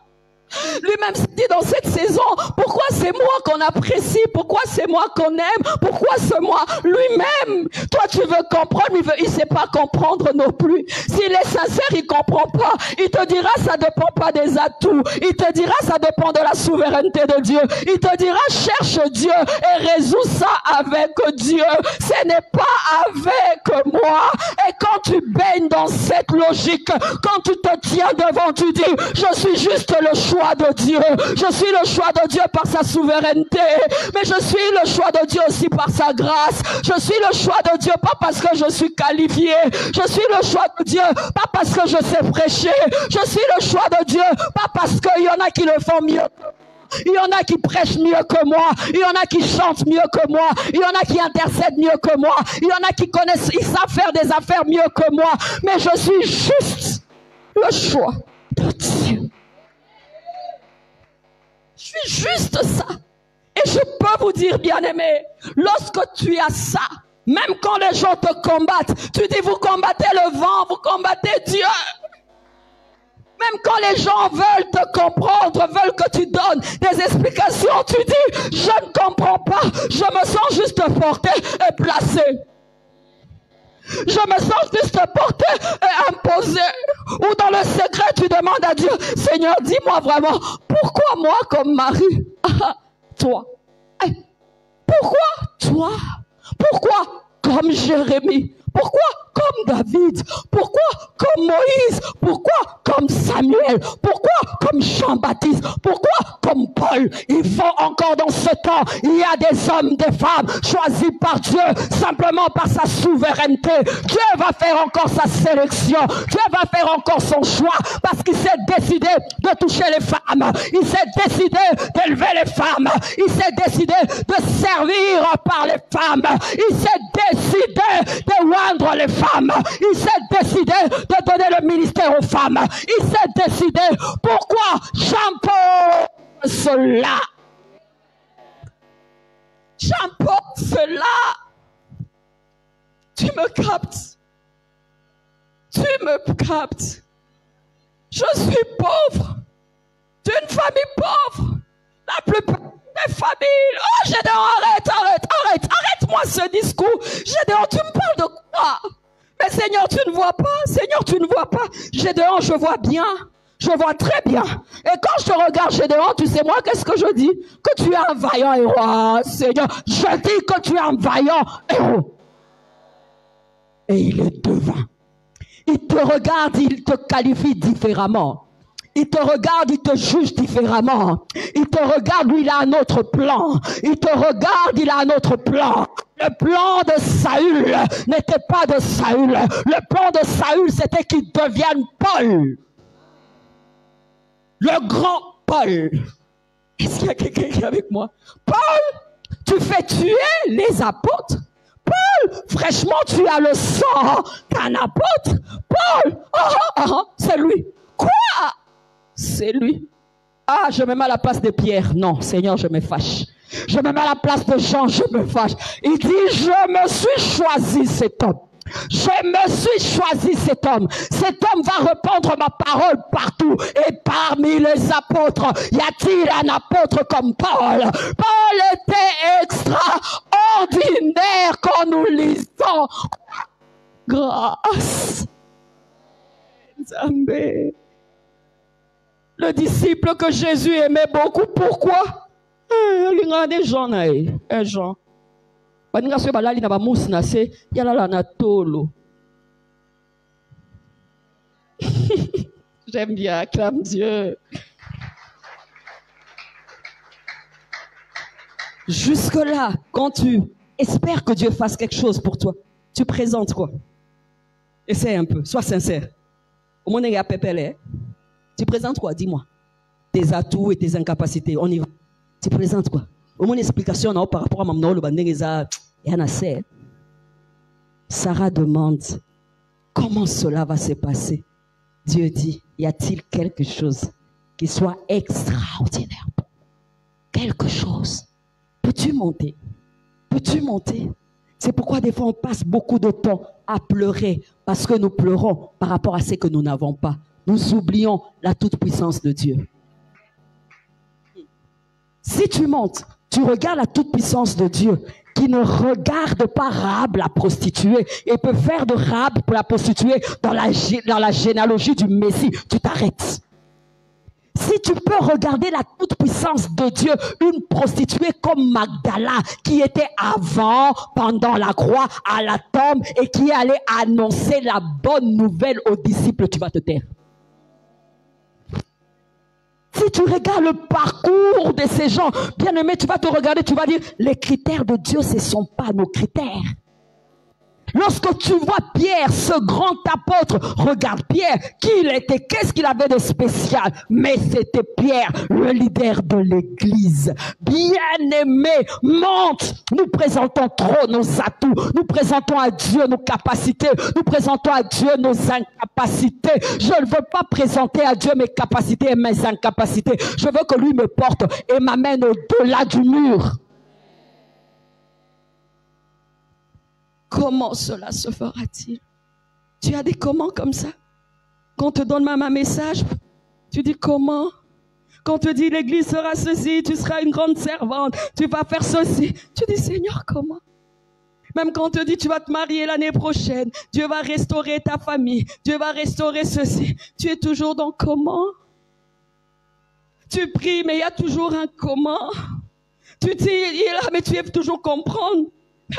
Lui-même se dit dans cette saison, pourquoi c'est moi qu'on apprécie, pourquoi c'est moi qu'on aime, pourquoi c'est moi. Lui-même, toi tu veux comprendre, il ne sait pas comprendre non plus. S'il est sincère, il ne comprend pas. Il te dira, ça ne dépend pas des atouts. Il te dira, ça dépend de la souveraineté de Dieu. Il te dira, cherche Dieu et résous ça avec Dieu. Ce n'est pas avec moi. Et quand tu baignes dans cette logique, quand tu te tiens devant, tu dis, je suis juste le choix de Dieu. Je suis le choix de Dieu par sa souveraineté, mais je suis le choix de Dieu aussi par sa grâce. Je suis le choix de Dieu pas parce que je suis qualifié. Je suis le choix de Dieu pas parce que je sais prêcher. Je suis le choix de Dieu pas parce qu'il y en a qui le font mieux. Il y en a qui prêchent mieux que moi. Il y en a qui chantent mieux que moi. Il y en a qui intercèdent mieux que moi. Il y en a qui connaissent, ils savent faire des affaires mieux que moi. Mais je suis juste le choix de Dieu. Je suis juste ça. Et je peux vous dire, bien-aimés, lorsque tu as ça, même quand les gens te combattent, tu dis, vous combattez le vent, vous combattez Dieu. Même quand les gens veulent te comprendre, veulent que tu donnes des explications, tu dis, je ne comprends pas, je me sens juste porté et placé. Je me sens juste porté et imposé. Ou dans le secret, tu demandes à Dieu, Seigneur, dis-moi vraiment, pourquoi moi comme mari? Toi. Pourquoi toi? Pourquoi comme Jérémie? Pourquoi comme David? Pourquoi comme Moïse? Pourquoi comme Samuel? Pourquoi comme Jean-Baptiste? Pourquoi comme Paul? Il faut encore dans ce temps, il y a des hommes, des femmes choisis par Dieu, simplement par sa souveraineté. Dieu va faire encore sa sélection. Dieu va faire encore son choix parce qu'il s'est décidé de toucher les femmes. Il s'est décidé d'élever les femmes. Il s'est décidé de servir par les femmes. Il s'est décidé de les femmes. Il s'est décidé de donner le ministère aux femmes. Il s'est décidé. Pourquoi j'impose cela? J'impose cela. Tu me captes. Tu me captes. Je suis pauvre. D'une famille pauvre. La plupart des familles. Oh, Gédéon, arrête-moi ce discours. Gédéon, tu me parles de quoi? Mais Seigneur, tu ne vois pas. Seigneur, tu ne vois pas. Gédéon, je vois bien. Je vois très bien. Et quand je te regarde, Gédéon, tu sais moi, qu'est-ce que je dis? Que tu es un vaillant héros. Ah, Seigneur, je dis que tu es un vaillant héros. Et il est devant. Il te regarde, il te qualifie différemment. Il te regarde, il te juge différemment. Il te regarde, lui, il a un autre plan. Il te regarde, il a un autre plan. Le plan de Saül n'était pas de Saül. Le plan de Saül, c'était qu'il devienne Paul. Le grand Paul. Est-ce qu'il y a quelqu'un qui est avec moi? Paul, tu fais tuer les apôtres. Paul, fraîchement, tu as le sang d'un apôtre. Paul, c'est lui. Quoi? C'est lui. Ah, je me mets à la place de Pierre. Non, Seigneur, je me fâche. Je me mets à la place de Jean, je me fâche. Il dit, je me suis choisi cet homme. Je me suis choisi cet homme. Cet homme va répandre ma parole partout. Et parmi les apôtres, y a-t-il un apôtre comme Paul? Paul était extraordinaire quand nous lisons. Grâce. Zambé. Le disciple que Jésus aimait beaucoup. Pourquoi? Il y a des gens, un Jean. J'aime bien, acclame Dieu. Jusque-là, quand tu espères que Dieu fasse quelque chose pour toi, tu présentes quoi? Essaye un peu, sois sincère. Au moins, il y a pépélé. Tu présentes quoi? Dis-moi. Tes atouts et tes incapacités. On y va. Tu présentes quoi? Au moins, une explication par rapport à Mamno, le Bandengeza, et Anassé. Sarah demande comment cela va se passer. Dieu dit, y a-t-il quelque chose qui soit extraordinaire? Quelque chose. Peux-tu monter? Peux-tu monter? C'est pourquoi des fois on passe beaucoup de temps à pleurer parce que nous pleurons par rapport à ce que nous n'avons pas. Nous oublions la toute-puissance de Dieu. Si tu montes, tu regardes la toute-puissance de Dieu, qui ne regarde pas Rahab la prostituée, et peut faire de Rahab la prostituée dans la généalogie du Messie, tu t'arrêtes. Si tu peux regarder la toute-puissance de Dieu, une prostituée comme Magdala, qui était avant, pendant la croix, à la tombe, et qui allait annoncer la bonne nouvelle aux disciples, tu vas te taire. Si tu regardes le parcours de ces gens, bien aimé, tu vas te regarder, tu vas dire, les critères de Dieu, ce ne sont pas nos critères. Lorsque tu vois Pierre, ce grand apôtre, regarde Pierre, qui il était, qu'est-ce qu'il avait de spécial? Mais c'était Pierre, le leader de l'église. Bien-aimé, monte. Nous présentons trop nos atouts. Nous présentons à Dieu nos capacités. Nous présentons à Dieu nos incapacités. Je ne veux pas présenter à Dieu mes capacités et mes incapacités. Je veux que lui me porte et m'amène au-delà du mur. Comment cela se fera-t-il? Tu as des comment comme ça? Quand on te donne même un message, tu dis comment? Quand on te dit l'église sera ceci, tu seras une grande servante, tu vas faire ceci. Tu dis Seigneur, comment? Même quand on te dit tu vas te marier l'année prochaine, Dieu va restaurer ta famille, Dieu va restaurer ceci. Tu es toujours dans comment? Tu pries, mais il y a toujours un comment. Tu dis, il est là, mais tu veux toujours comprendre.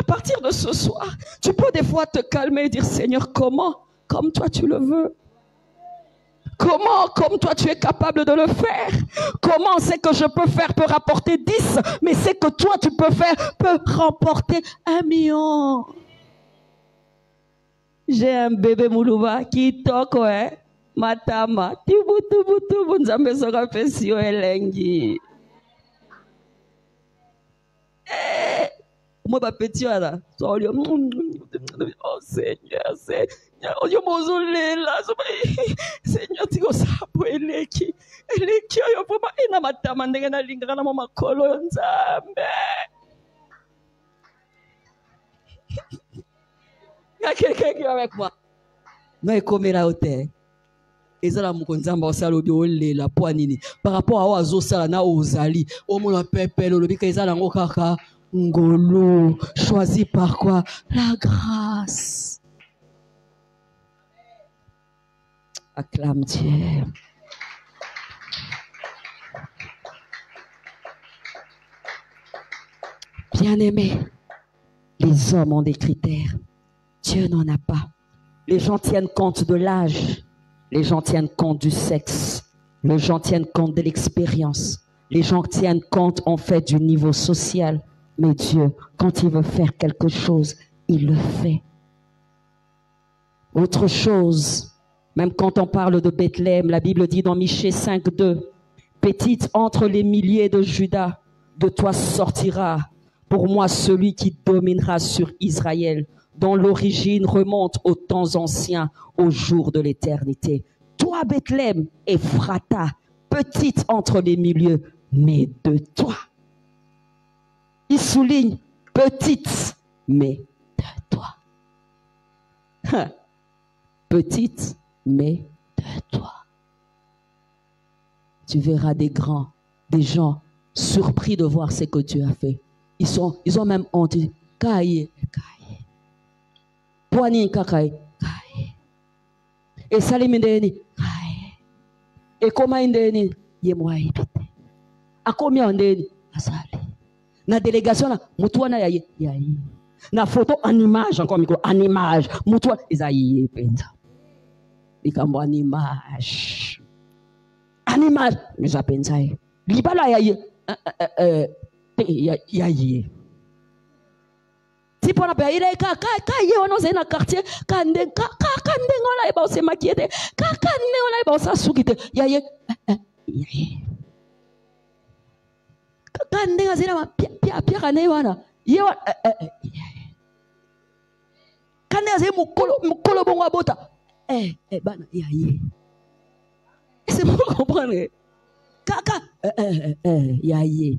À partir de ce soir, tu peux des fois te calmer et dire Seigneur, comment? Comme toi tu le veux. Comment? Comme toi tu es capable de le faire. Comment c'est que je peux faire peut rapporter 10, mais c'est que toi tu peux faire peut remporter 1 million. J'ai un bébé Moulouba qui toque, ouais. Matama. Tibutubutu, nzambe sera fesio elengi. Moi, ma petite, là, oh Seigneur, Seigneur, oh Seigneur, tu sais, eleki, yo vraiment, ina matama ndenge na lingana na makolo nzambe. Il y a quelqu'un qui est avec moi. Moi, comme la hauteur. Et ça, la moukonzamba, ça, la poignine. Par rapport à oiseau, ça, na ozali. Au moins, la pepe, le bica, ça, la ngokaka. Ngolo, choisi par quoi? La grâce. Acclame Dieu. Bien-aimés, les hommes ont des critères. Dieu n'en a pas. Les gens tiennent compte de l'âge. Les gens tiennent compte du sexe. Les gens tiennent compte de l'expérience. Les gens tiennent compte, en fait, du niveau social. Mais Dieu, quand il veut faire quelque chose, il le fait. Autre chose, même quand on parle de Bethléem, la Bible dit dans Michée 5:2, petite entre les milliers de Juda, de toi sortira pour moi celui qui dominera sur Israël, dont l'origine remonte aux temps anciens, aux jours de l'éternité. Toi, Bethléem, Ephrata, petite entre les milieux, mais de toi. Il souligne petite, mais de toi. Petite, mais de toi. Tu verras des grands, des gens surpris de voir ce que Dieu a fait. Ils ont même honte. Kaye, kaye. Poignet, kaye, kaye. Et salimindeni, kaye. Et comment indeni, yemwa ibite. A combien indeni, asali. Na délégation na mutuana yaye yaye na photo en image encore micro en image mutua isaye penza ikambo en image mais ça penza libala yaye yaye si pour la paix il est ka on est dans quartier kande on a ba se maquiller kande on a ba sa sukite yaye yaye kande ngazina pia kane wana yewa kande ngazina mukolo bongo bota bana yaye c'est pour comprendre kaka yaye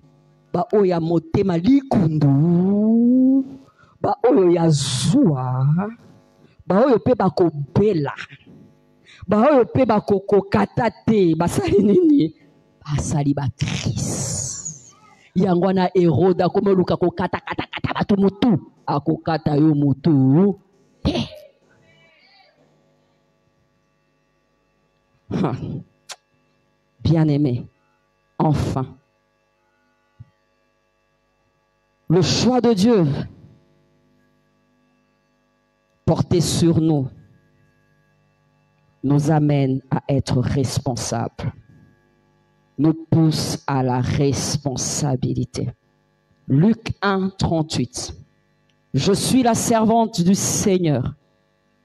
ba oya motema likundu ba oyo ya zuwa ba oyo pe bakobela ba oyo pe bakokokata te basali nini basali ba Christ yangwana eroda comme luka ko kata batu mutu akokata yo mutu Bien-aimé, enfin, le choix de Dieu porté sur nous nous amène à être responsables, nous pousse à la responsabilité. Luc 1, 38. Je suis la servante du Seigneur,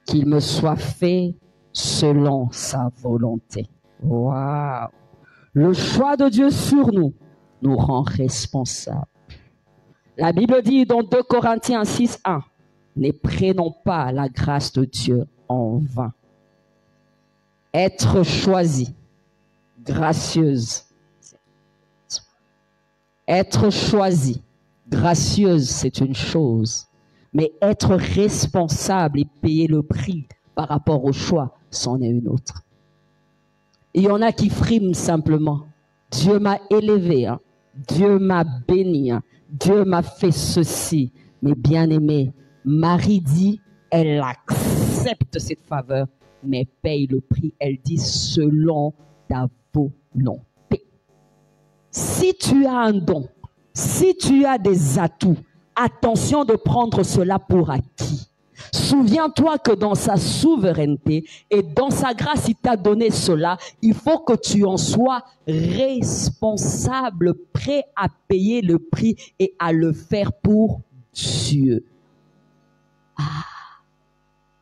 qu'il me soit fait selon sa volonté. Waouh! Le choix de Dieu sur nous nous rend responsables. La Bible dit dans 2 Corinthiens 6, 1, ne prenons pas la grâce de Dieu en vain. Être choisi, gracieuse. Être choisi, gracieuse, c'est une chose. Mais être responsable et payer le prix par rapport au choix, c'en est une autre. Il y en a qui friment simplement. Dieu m'a élevé, hein. Dieu m'a béni, hein. Dieu m'a fait ceci. Mais bien aimé, Marie dit, elle accepte cette faveur, mais paye le prix. Elle dit selon ta volonté. Si tu as un don, si tu as des atouts, attention de prendre cela pour acquis. Souviens-toi que dans sa souveraineté et dans sa grâce, il t'a donné cela. Il faut que tu en sois responsable, prêt à payer le prix et à le faire pour Dieu. Ah,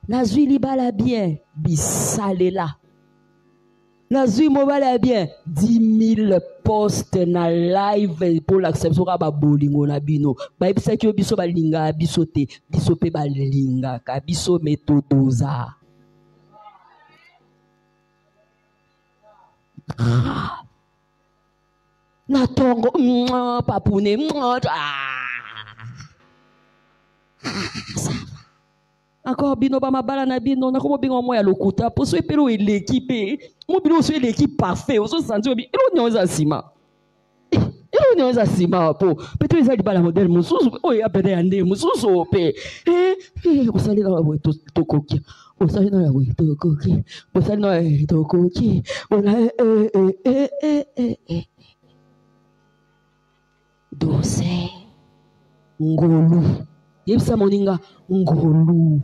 Nazui libala bien, bisalela. Nazui mobala bien, 10 000 posts na live pour l'acceptation ba bolingo na bino. Ba ebisa ki biso balinga biso te, biso pe balinga ka biso metodoza. Na tongo papune encore bino ba mabala na bino na komo bingo moya lokuta poso epelo l'équipe mo bino so l'équipe parfait oso santi obi elo nyoza sima elo nyoza sima po peut-être ils a libala modèle mususu o ya pede ande mususu pe osali na we to koki osali na we to koki osali na to koki ona dose ngolu yebisa moninga ngolu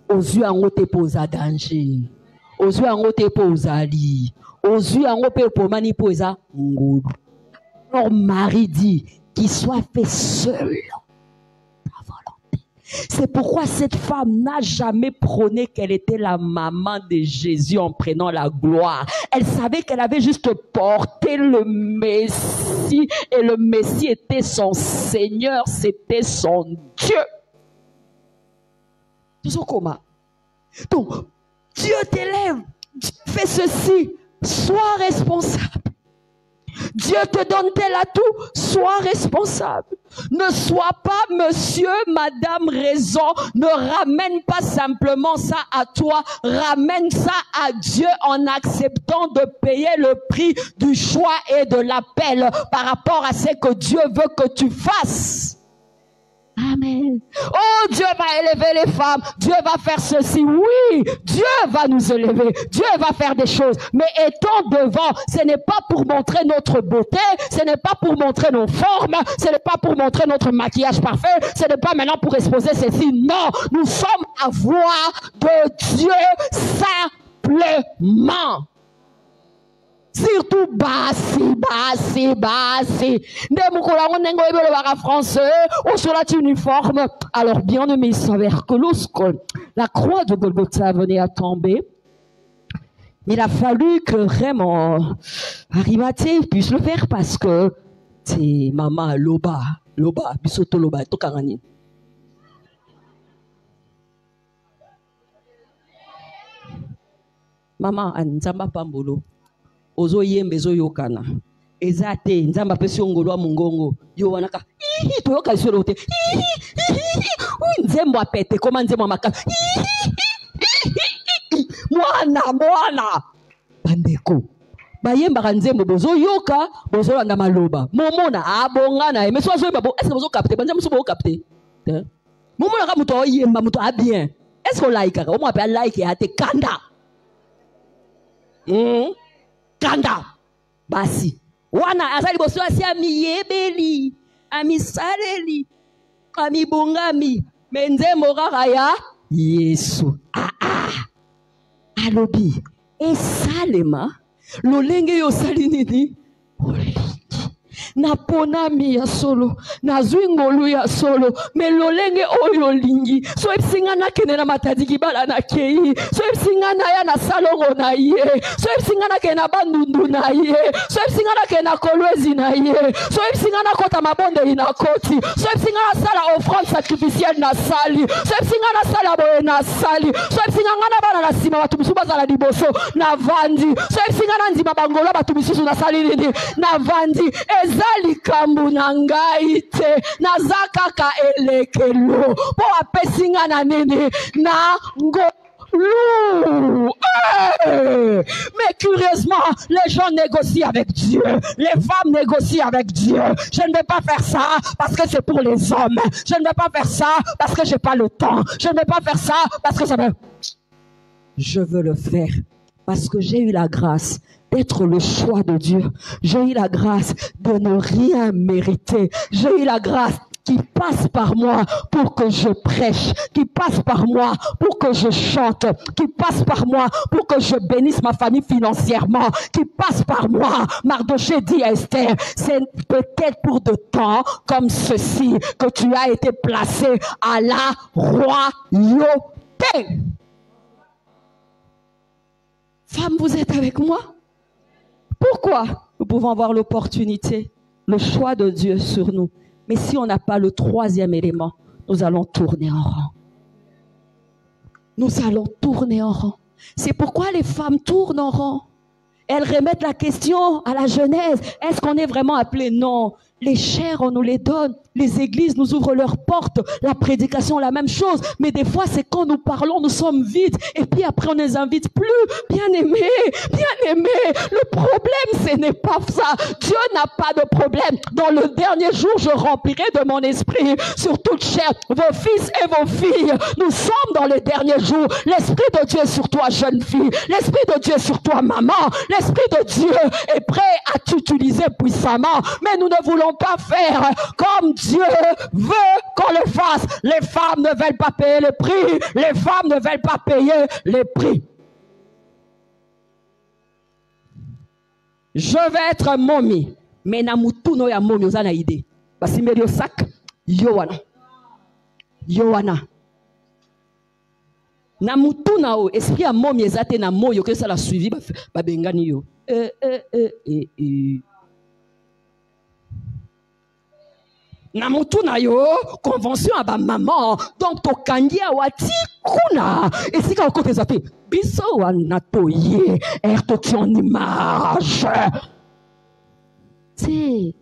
ozu yango te poza danger ozu yango te poza li ozu yango pe pomani poza ngolu. Alors Marie dit qu'il soit fait seul ta volonté. C'est pourquoi cette femme n'a jamais prôné qu'elle était la maman de Jésus en prenant la gloire. Elle savait qu'elle avait juste porté le Messie et le Messie était son Seigneur, c'était son Dieu. Donc, Dieu t'élève, fais ceci, sois responsable. Dieu te donne tel atout, sois responsable. Ne sois pas monsieur, madame, raison. Ne ramène pas simplement ça à toi. Ramène ça à Dieu en acceptant de payer le prix du choix et de l'appel par rapport à ce que Dieu veut que tu fasses. Amen. Oh, Dieu va élever les femmes. Dieu va faire ceci. Oui, Dieu va nous élever. Dieu va faire des choses. Mais étant devant, ce n'est pas pour montrer notre beauté. Ce n'est pas pour montrer nos formes. Ce n'est pas pour montrer notre maquillage parfait. Ce n'est pas maintenant pour exposer ceci. Non, nous sommes à voix de Dieu simplement. Surtout basi. Français, ou sur la uniforme. Alors, bien aimé, il s'avère que lorsque la croix de Golgotha venait à tomber, il a fallu que vraiment Arimathée puisse le faire parce que c'est maman loba, bisoto loba, tokarani. Maman, anzamba pambolo. Ozo yembe zo yokana ezate nzamba pesi ngolwa mungongo yo wanaka to yoka solo te nzembo apete koma nzembo maka mwana bandeko bayembaka nzembo bozoyoka bozolanda maloba momona abonga na ye mais soit zoyeba est-ce que bozokapte banzembo so bozokapte momona ka moto oyemba moto a bien est-ce que olaikaka omo ape alaike ate kanda kanda basi wana azali boso asi amiyebeli amisaleli amibongami me nzembo kaka ya Yesu alobi esalema lolenge yosali nini olingi naponami ya solo nazwi ngolu ya solo me lolenge oyo olingi so ebisinga nakende na matadi kibala nakei so ebisinga naya na salongo na ye so ebisinga nakende na bandundu na ye so ebisinga nakende na kolwezi na ye so ebisinga nakota mabondeli na koti so ebisinga nasala offrande sacrificielle na sali so ebisinga nasala boye na sali so ebisinga nga na bana na nsima bato misusu bazala liboso na vandi so ebisinga na ndima bangola bato misusu nasali nini na vandi eza likambo na ngai te naza kaka elekelo po apesinga na nini na ngolu. Mais curieusement, les gens négocient avec Dieu. Les femmes négocient avec Dieu. Je ne vais pas faire ça parce que c'est pour les hommes. Je ne vais pas faire ça parce que j'ai pas le temps. Je ne vais pas faire ça parce que ça me... Je veux le faire parce que j'ai eu la grâce d'être le choix de Dieu. J'ai eu la grâce de ne rien mériter. J'ai eu la grâce qui passe par moi pour que je prêche, qui passe par moi pour que je chante, qui passe par moi pour que je bénisse ma famille financièrement, qui passe par moi. Mardochée dit à Esther, c'est peut-être pour de temps comme ceci que tu as été placé à la royauté. Femme, vous êtes avec moi? Pourquoi nous pouvons avoir l'opportunité, le choix de Dieu sur nous? Mais si on n'a pas le troisième élément, nous allons tourner en rond. Nous allons tourner en rond. C'est pourquoi les femmes tournent en rond. Elles remettent la question à la Genèse. Est-ce qu'on est vraiment appelé? Non. Les chairs, on nous les donne. Les églises nous ouvrent leurs portes. La prédication, la même chose. Mais des fois, c'est quand nous parlons, nous sommes vides. Et puis après, on ne les invite plus. Bien-aimés, le problème, ce n'est pas ça. Dieu n'a pas de problème. Dans le dernier jour, je remplirai de mon esprit sur toute chair, vos fils et vos filles. Nous sommes dans les derniers jours. L'Esprit de Dieu est sur toi, jeune fille. L'Esprit de Dieu est sur toi, maman. L'Esprit de Dieu est prêt à t'utiliser puissamment. Mais nous ne voulons pas faire comme Dieu veut qu'on le fasse. Les femmes ne veulent pas payer le prix. Les femmes ne veulent pas payer les prix. Je vais être momie. Mais na mutu no ya momie oza na idée. Basi merio sak Yowana. Na mutu na o esprit ya momie ezate na moyo que ça la suivi ba bengani yo. Na mutu na yo convention aba maman donc tokangi awati kuna esika okote zape biso wana toye ertoti en image ti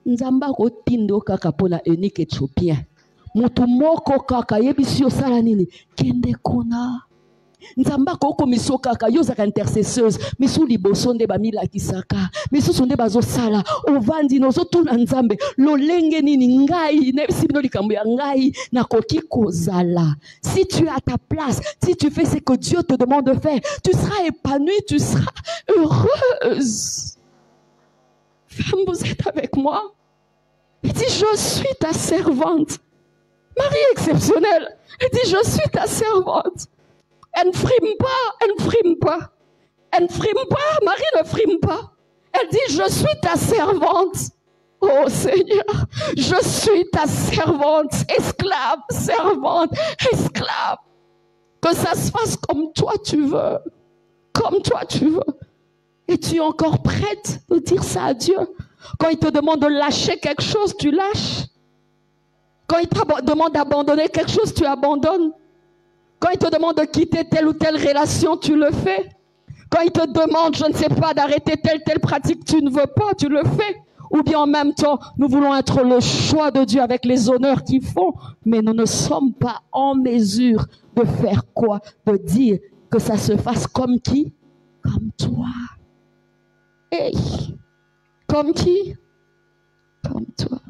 nzamba ko tindo kaka pona unique éthiopien mutu moko kaka yebisi osala nini kende kuna nzamba ko miso kaka yozaka intercesseuse misu liboso nde bamila kisaka misu sonde bazosala ovandi nozo tuna nzambe lolenge nini ngai ne sibino likambo ya ngai nakoki kozala. Si tu es à ta place, si tu fais ce que Dieu te demande de faire, tu seras épanouie, tu seras heureuse. Femme, vous êtes avec moi? Il dit je suis ta servante. Marie exceptionnelle. Elle dit je suis ta servante. Elle ne frime pas. Marie ne frime pas. Elle dit, je suis ta servante. Oh Seigneur, je suis ta servante, esclave, servante, esclave. Que ça se fasse comme toi tu veux. Comme toi tu veux. Et tu es encore prête de dire ça à Dieu. Quand il te demande de lâcher quelque chose, tu lâches. Quand il te demande d'abandonner quelque chose, tu abandonnes. Quand il te demande de quitter telle ou telle relation, tu le fais. Quand il te demande, je ne sais pas, d'arrêter telle pratique, tu ne veux pas, tu le fais. Ou bien en même temps, nous voulons être le choix de Dieu avec les honneurs qu'ils font, mais nous ne sommes pas en mesure de faire quoi? De dire que ça se fasse comme qui? Comme toi. Hey! Comme qui? Comme toi.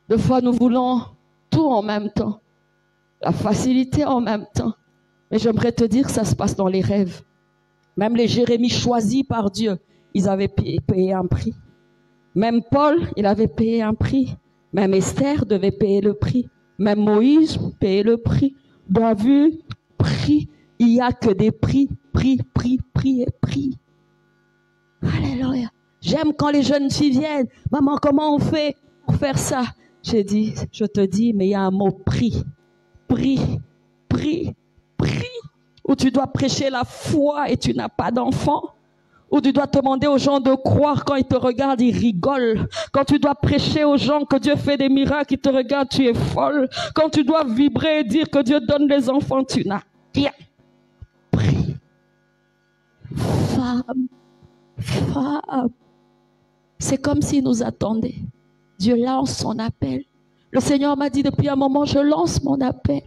Des fois, nous voulons tout en même temps. La facilité en même temps. Mais j'aimerais te dire que ça se passe dans les rêves. Même les Jérémie choisis par Dieu, ils avaient payé un prix. Même Paul, il avait payé un prix. Même Esther devait payer le prix. Même Moïse payait le prix. David, prix. Il n'y a que des prix, prix et prix. Alléluia. J'aime quand les jeunes filles viennent. Maman, comment on fait pour faire ça? J'ai dit, je te dis, mais il y a un mot prix. Prix. Où tu dois prêcher la foi et tu n'as pas d'enfant. Où tu dois demander aux gens de croire quand ils te regardent, ils rigolent. Quand tu dois prêcher aux gens que Dieu fait des miracles, ils te regardent, tu es folle. Quand tu dois vibrer et dire que Dieu donne les enfants, tu n'as rien. Prie. Femme. C'est comme s'il nous attendait. Dieu lance son appel. Le Seigneur m'a dit depuis un moment, je lance mon appel.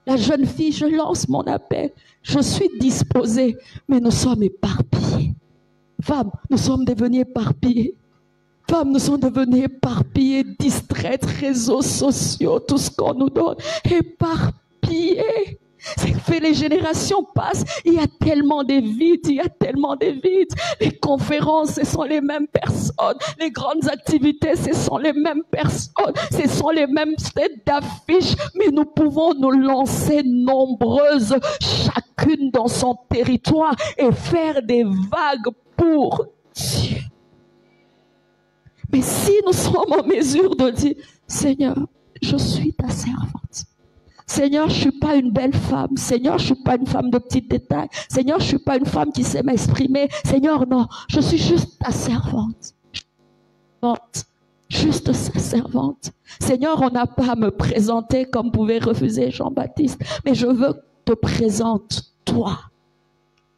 La jeune fille, je lance mon appel. Je suis disposée, mais nous sommes éparpillés. Femmes, nous sommes devenus éparpillés. Femmes, nous sommes devenus éparpillés, distraites, réseaux sociaux, tout ce qu'on nous donne. Éparpillés. C'est fait, les générations passent, il y a tellement de vides, Les conférences, ce sont les mêmes personnes. Les grandes activités, ce sont les mêmes personnes. Ce sont les mêmes têtes d'affiches, mais nous pouvons nous lancer nombreuses, chacune dans son territoire, et faire des vagues pour Dieu. Mais si nous sommes en mesure de dire, Seigneur, je suis ta servante. Seigneur, je suis pas une belle femme. Seigneur, je suis pas une femme de petits détails. Seigneur, je suis pas une femme qui sait m'exprimer. Seigneur, non, je suis juste ta servante. Juste sa servante. Seigneur, on n'a pas à me présenter comme pouvait refuser Jean-Baptiste, mais je veux que te présente toi.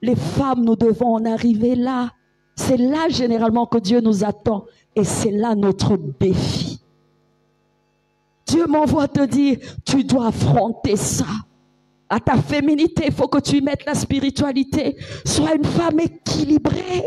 Les femmes, nous devons en arriver là. C'est là généralement que Dieu nous attend, et c'est là notre défi. Dieu m'envoie te dire, tu dois affronter ça. À ta féminité, il faut que tu y mettes la spiritualité. Sois une femme équilibrée.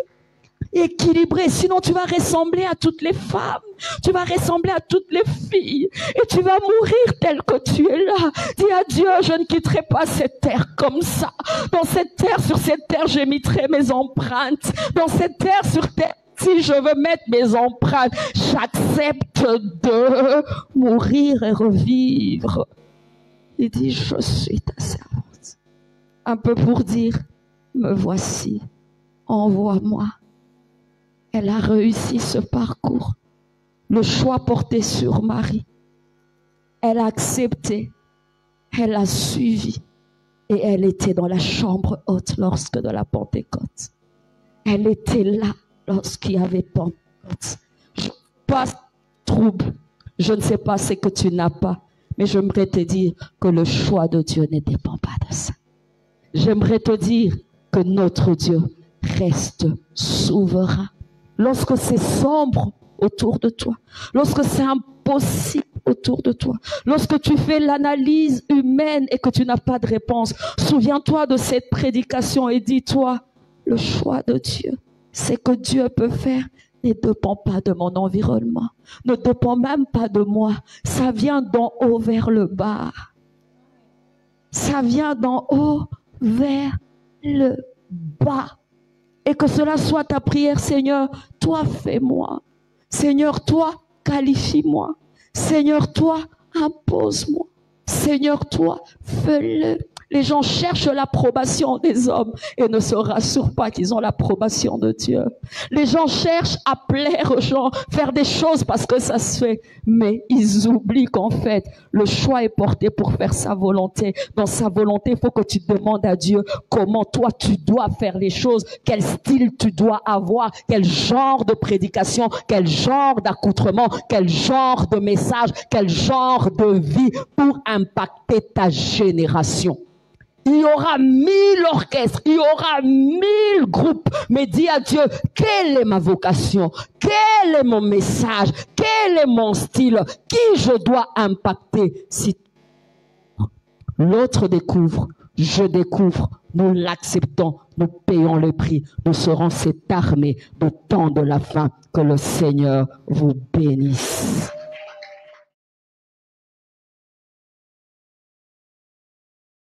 Sinon tu vas ressembler à toutes les femmes. Tu vas ressembler à toutes les filles. Et tu vas mourir tel que tu es là. Dis à Dieu, je ne quitterai pas cette terre comme ça. Sur cette terre, j'émettrai mes empreintes. Dans cette terre, sur terre, si je veux mettre mes empreintes, j'accepte de mourir et revivre. Il dit, je suis ta servante. Un peu pour dire, me voici, envoie-moi. Elle a réussi ce parcours. Le choix porté sur Marie. Elle a accepté. Elle a suivi. Et elle était dans la chambre haute lorsque de la Pentecôte. Elle était là. Lorsqu'il y avait Pentecôte, je passe trouble. Je ne sais pas ce que tu n'as pas, mais j'aimerais te dire que le choix de Dieu ne dépend pas de ça. J'aimerais te dire que notre Dieu reste souverain. Lorsque c'est sombre autour de toi, lorsque c'est impossible autour de toi, lorsque tu fais l'analyse humaine et que tu n'as pas de réponse, souviens-toi de cette prédication et dis-toi, le choix de Dieu. Ce que Dieu peut faire ne dépend pas de mon environnement, ne dépend même pas de moi. Ça vient d'en haut vers le bas. Ça vient d'en haut vers le bas. Et que cela soit ta prière, Seigneur, toi fais-moi. Seigneur, toi qualifie-moi. Seigneur, toi impose-moi. Seigneur, toi fais-le. Les gens cherchent l'approbation des hommes et ne se rassurent pas qu'ils ont l'approbation de Dieu. Les gens cherchent à plaire aux gens, faire des choses parce que ça se fait. Mais ils oublient qu'en fait, le choix est porté pour faire sa volonté. Dans sa volonté, il faut que tu demandes à Dieu comment toi tu dois faire les choses, quel style tu dois avoir, quel genre de prédication, quel genre d'accoutrement, quel genre de message, quel genre de vie pour impacter ta génération. Il y aura 1000 orchestres, il y aura 1000 groupes. Mais dis à Dieu, quelle est ma vocation? Quel est mon message? Quel est mon style? Qui je dois impacter? Si l'autre découvre, je découvre, nous l'acceptons, nous payons le prix. Nous serons cette armée de temps de la fin. Que le Seigneur vous bénisse.